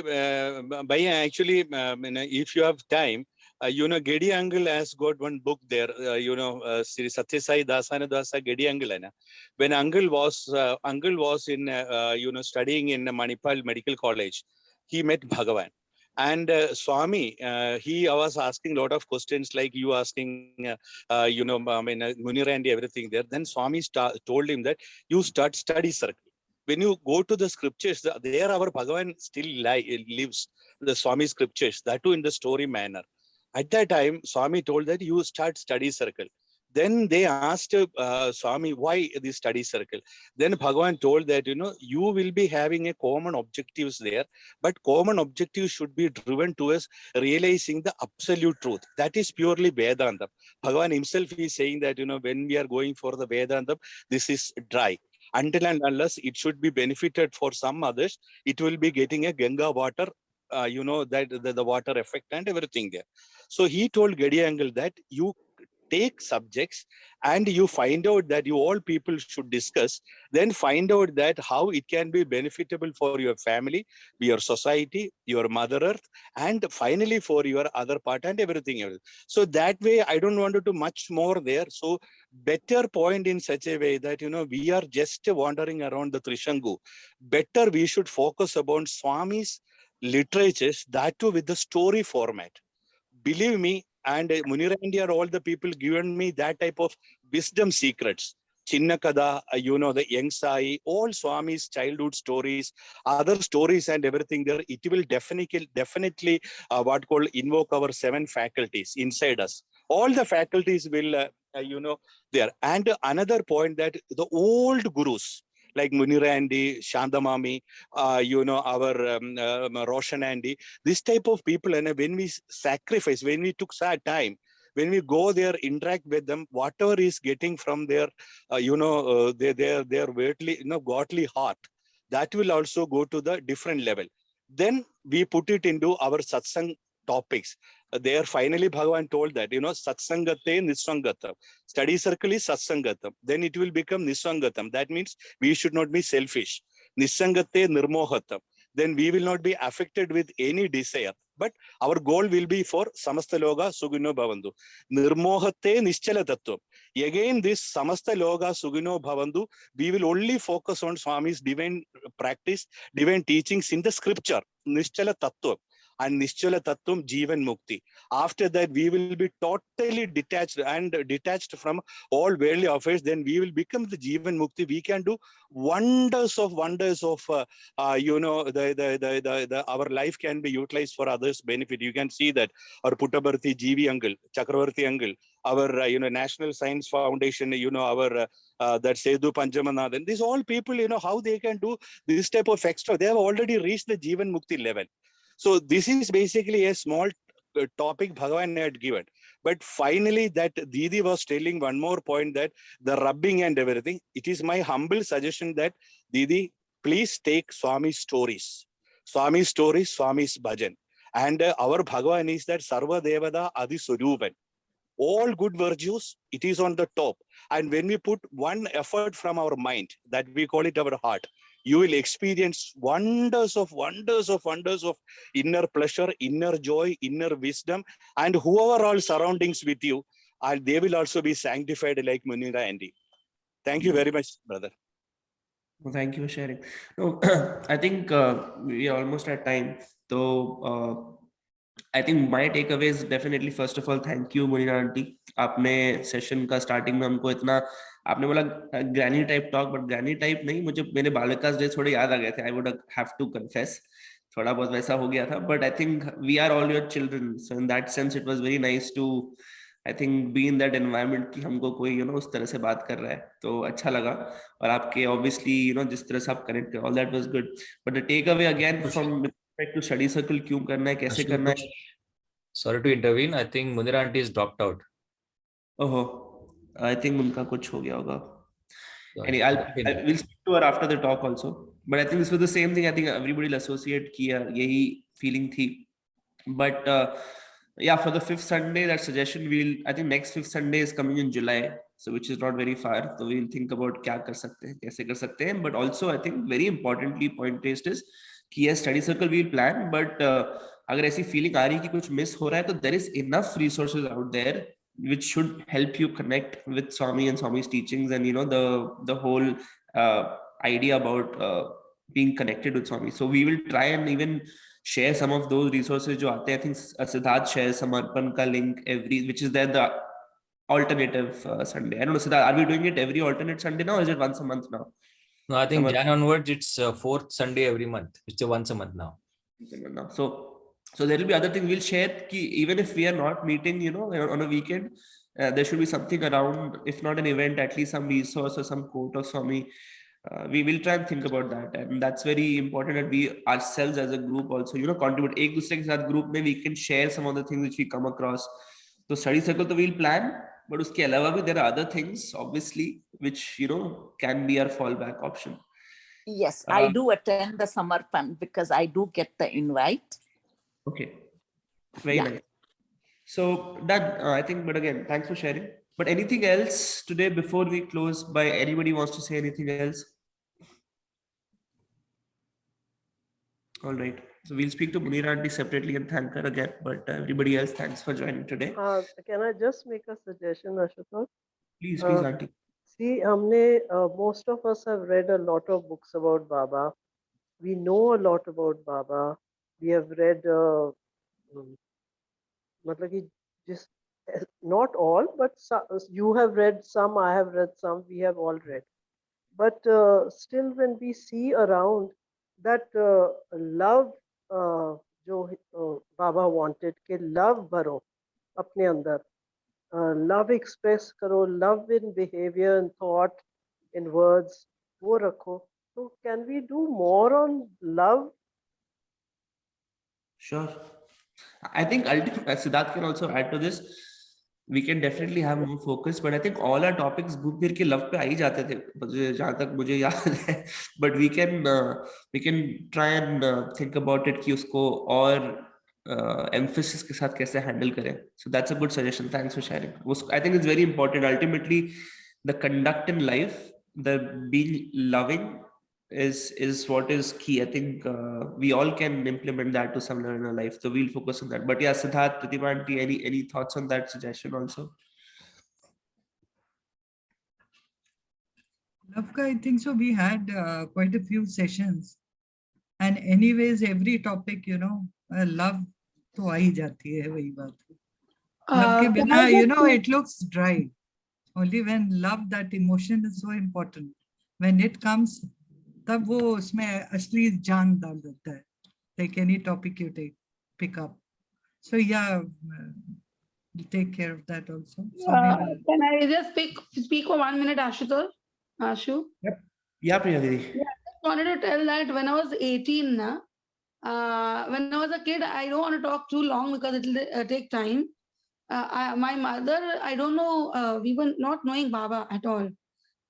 Speaker 7: if you have time, Gedi Uncle has got one book there. Sri Satya Sai Dasana Dasa Gedi Uncle. When Uncle was in studying in Manipal Medical College, he met Bhagavan. And Swami, he was asking a lot of questions like you asking, Munira and everything there. Then Swami told him that you start study circle. When you go to the scriptures, there our Bhagavan still lives, the Swami scriptures, that too in the story manner. At that time, Swami told that you start study circle. Then they asked Swami, why this study circle? Then Bhagavan told that, you will be having a common objectives there, but common objectives should be driven towards realizing the absolute truth. That is purely Vedanta. Bhagavan himself is saying that, when we are going for the Vedanta, this is dry. Until and unless it should be benefited for some others, it will be getting a Ganga water, that the water effect and everything there. So he told Gedi Uncle that you take subjects and you find out that you all people should discuss, then find out that how it can be benefitable for your family, your society, your mother earth, and finally for your other part and everything else. So that way, I don't want to do much more there. So better point in such a way that, we are just wandering around the Trishangu. Better we should focus upon Swami's literatures, that too with the story format. Believe me, and Munira India, all the people given me that type of wisdom secrets. Chinna Kada, the Young Sai, all Swami's childhood stories, other stories and everything there, it will definitely what called invoke our 7 faculties inside us. All the faculties will, there. And another point that the old gurus, like Munira Andy, Shandamami, our Roshan Andy, this type of people, and when we sacrifice, when we took time, when we go there, interact with them, whatever is getting from their, their weirdly, godly heart, that will also go to the different level. Then we put it into our satsang topics. there finally Bhagavan told that, satsangate nisangatam. Study circle is satsangatam. Then it will become nisangatam. That means we should not be selfish. Nisangate nirmohatam. Then we will not be affected with any desire. But our goal will be for samasta loga sugino bhavandu. Nirmohate nischala tattvam. Again, this samasta loga sugino bhavandu, we will only focus on Swami's divine practice, divine teachings in the scripture. Nischala tattvam. And Nischala Tattvam Jivan Mukti. After that, we will be totally detached from all worldly affairs. Then we will become the Jivan Mukti. We can do wonders of our life can be utilized for others' benefit. You can see that our Puttaparthi GV uncle, Chakravarti uncle, our National Science Foundation, our that Sedhu Panchamanathan. These all people, how they can do this type of extra. They have already reached the Jivan Mukti level. So this is basically a small topic Bhagavan had given. But finally, that Didi was telling one more point, that the rubbing and everything, it is my humble suggestion that Didi, please take Swami's stories. Swami's stories, Swami's bhajan. And our Bhagavan is that Sarva Devada Adi Surupan. All good virtues, it is on the top. And when we put one effort from our mind, that we call it our heart, you will experience wonders of inner pleasure, inner joy, inner wisdom, and whoever all surroundings with you, and they will also be sanctified like Munira Aunty. Thank you very much, brother.
Speaker 1: Well, thank you for sharing. No, I think we are almost at time. So I think my takeaway is definitely, first of all, thank you Munira Aunty. आपने session का starting में हमको इतना, आपने बोला granny type talk, but granny type नहीं, मुझे मेरे बालिकास डे थोड़े याद आ गए थे. I would have to confess, थोड़ा बहुत वैसा हो गया था. But I think we are all your children, so in that sense it was very nice to, I think, be in that environment कि हमको कोई उस तरह से बात कर रहा है, तो अच्छा लगा. और आपके ऑब्वियसली जिस तरह से आप कनेक्ट कर, all that was good. But the take away again from respect to study circle, क्यों करना है, कैसे करना है.
Speaker 4: Sorry to intervene. I think Munira Aunty is dropped out.
Speaker 1: ओहो, आई थिंक उनका कुछ हो गया होगा.
Speaker 4: Sorry.
Speaker 1: And we'll speak to her after the talk also. But I think this was the same thing. I think everybody will associate किया, यही feeling थी. But yeah, for the fifth Sunday, that suggestion, I think next fifth Sunday is coming in July, so which is not very far. So we'll think about क्या कर सकते हैं, कैसे कर सकते हैं. But also I think very importantly point raised is कि yes, study circle we'll plan, but अगर ऐसी feeling आ रही है कि कुछ miss हो रहा है, तो there is enough resources out there which should help you connect with Swami and Swami's teachings, and the whole idea about being connected with Swami. So we will try and even share some of those resources जो आते हैं. I think Siddharth shares Samarpan ka link which is there, the alternative Sunday. I don't know, Siddharth, are we doing it every alternate Sunday now, or is it once a month now?
Speaker 4: No, I think Jan onwards it's fourth Sunday every month. It's once a month now. So there will be other things we'll share. Ki even if we are not meeting, on a weekend, there should be something around. If not an event, at least some resource or some quote of Swami. We will try and think about that, and that's very important that we ourselves as a group also, contribute. एक दूसरे के साथ group में we can share some of the things which we come across. So study circle तो we'll plan, but उसके अलावा भी there are other things obviously which can be our fallback option.
Speaker 6: Yes, I do attend the Samarpan because I do get the invite.
Speaker 1: Okay, very nice. So that I think, but again, thanks for sharing. But anything else today before we close? By anybody wants to say anything else? All right. So we'll speak to Munira Aunty separately and thank her again. But everybody else, thanks for joining today.
Speaker 9: Can I just make a suggestion, Ashutosh?
Speaker 1: Please, Aunty.
Speaker 9: See, most of us have read a lot of books about Baba. We know a lot about Baba. We have read, not all, but you have read some, I have read some, we have all read. But still, when we see around that love, जो Baba wanted, कि love भरो अपने अंदर, love express करो, love in behavior and thought, in words, वो रखो. So can we do more on love?
Speaker 1: Sure. I think Siddharth can also add to this. We can definitely have more focus, but I think all our topics घूम फिर के love पे आ ही जाते थे, जहाँ तक मुझे याद है. But we can try and think about it कि उसको और emphasis के साथ कैसे handle करें. So that's a good suggestion. Thanks for sharing. I think it's very important. Ultimately, the conduct in life, the being loving is what is key. I think we all can implement that to some level in our life. So we'll focus on that. But yeah, Siddharth, Pratima Aunty, any thoughts on that suggestion also?
Speaker 3: Lavka, I think so. We had quite a few sessions. And anyways, every topic, you know, love to aa hi jati hai, wahi baat hai. Love ke
Speaker 8: Can
Speaker 3: bina,
Speaker 8: I
Speaker 3: you
Speaker 8: just
Speaker 3: know, it looks dry. Only when love, that emotion is so important. When it comes, तब वो उसमें असली जान डाल देता है. Like any topic you pick up. So yeah, take care of that also. So we will.
Speaker 8: can I just speak for 1 minute, Ashu?
Speaker 1: Yep. Yeah, Priya Didi.
Speaker 8: Yeah, I just wanted to tell that when I was 18, when I was a kid, I don't want to talk too long because it will take time. My mother, I don't know, we were not knowing Baba at all.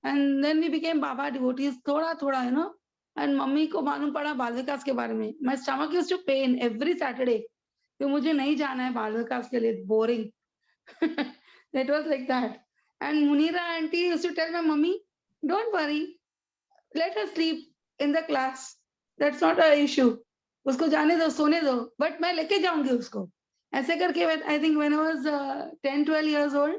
Speaker 8: And then we became Baba devotees, thoda, you know. And mummy ko मालूम पड़ा बाल विकास के बारे में. My stomach used to pain every Saturday. कि मुझे नहीं जाना है बाल विकास के लिए, boring. It was like that. And Munira auntie used to tell my mummy, don't worry, let her sleep in the class. That's not an issue. उसको जाने दो, सोने दो. But मैं लेके जाऊंगी उसको. ऐसे करके, I think when I was 10, 12 years old,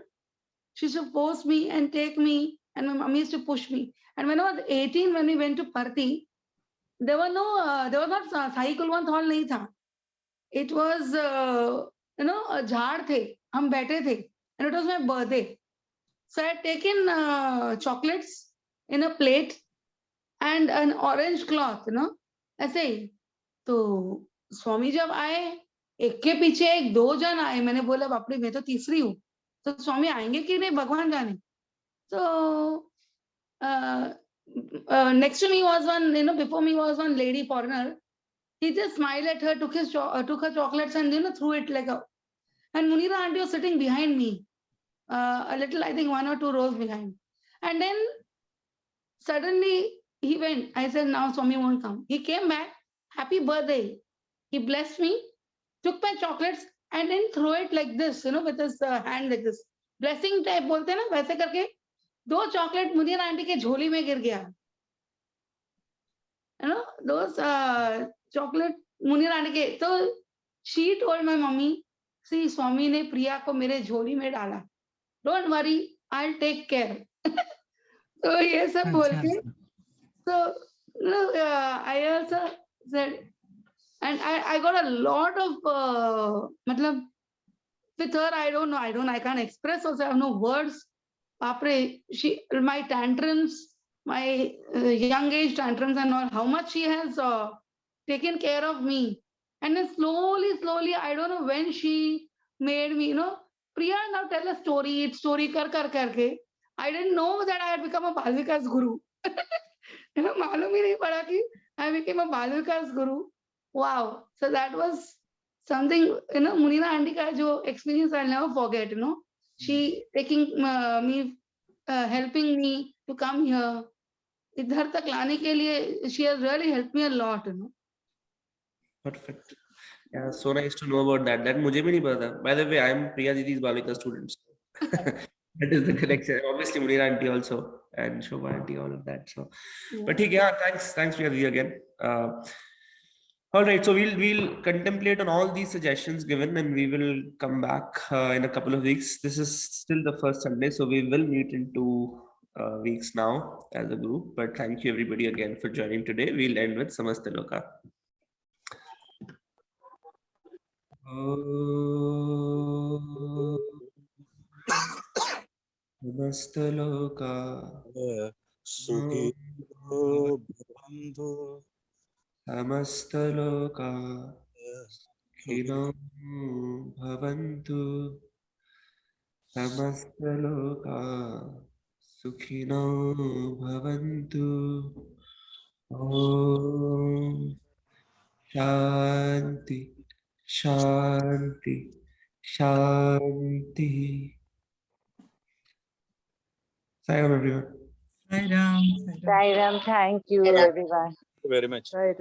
Speaker 8: she used to force me and take me, and my mummy used to push me. And when I was 18, when we went to Parthi, there was not Sai Kulwant Hall nahi tha. It was, you know, a jhaad the. हम बैठे थे. And it was my birthday. So I had taken chocolates in a plate and an orange cloth, you know, ऐसे ही. तो स्वामी जब आए, एक के पीछे एक 2 जन आए. मैंने बोला बाप रे, मैं तो तीसरी हूँ. तो स्वामी आएंगे कि नहीं, भगवान जाने. So next to me was one, you know, before me was one lady foreigner. He just smiled at her, took her chocolates and, you know, threw it like a. And Munira aunty was sitting behind me, a little, I think 1 or 2 rows behind. And then suddenly he went. I said, now Swami won't come. He came back, happy birthday. He blessed me, took my chocolates and then threw it like this, you know, with his hand like this. Blessing type बोलते हैं ना, वैसे करके 2 chocolate Munira aunty के झोली में गिर गया. You know, those chocolate Munira aunty के. So she told my mummy, see, स्वामी ने प्रिया को मेरे झोली में डाला. Don't worry, I'll take care. So ये सब बोल के. So no, I also said, and I got a lot of matlab, with her, I can't express also, I have no words. Apre, my tantrums, my young age tantrums and all, how much she has taken care of me. And then slowly, I don't know when she made me, you know, Priya, now tell a story kar karke. I didn't know that I had become a Bal Vikas guru. You know, मालूम ही नहीं पड़ा कि I became a Bal Vikas guru. Wow. So that was something, you know, Munira aunty का जो experience I'll never forget, you know. She taking me, helping me to come here. इधर तक लाने के लिए, she has really helped me a lot, you know.
Speaker 1: Perfect. Yeah, so nice to know about that. That मुझे भी नहीं पता. By the way, I am Priya Didi's Balika student. That is the connection. Obviously, Munira aunty also and Shobha aunty, all of that. So,
Speaker 8: Yeah.
Speaker 1: but yeah, thanks Priya Didi again. All right, so we'll contemplate on all these suggestions given, and we will come back in a couple of weeks. This is still the first Sunday, so we will meet in 2 weeks now as a group. But thank you everybody again for joining today. We'll end with Samasta Loka. Samasta Loka
Speaker 7: Sukhino bhavantu.
Speaker 1: Samasta Loka Sukhino bhavantu. Samasta Loka Sukhino bhavantu. Om Shanti Shanti Shanti. Sayonara everyone.
Speaker 3: Sai Ram.
Speaker 10: Sai Ram, thank you everyone.
Speaker 7: Very much.
Speaker 9: Right.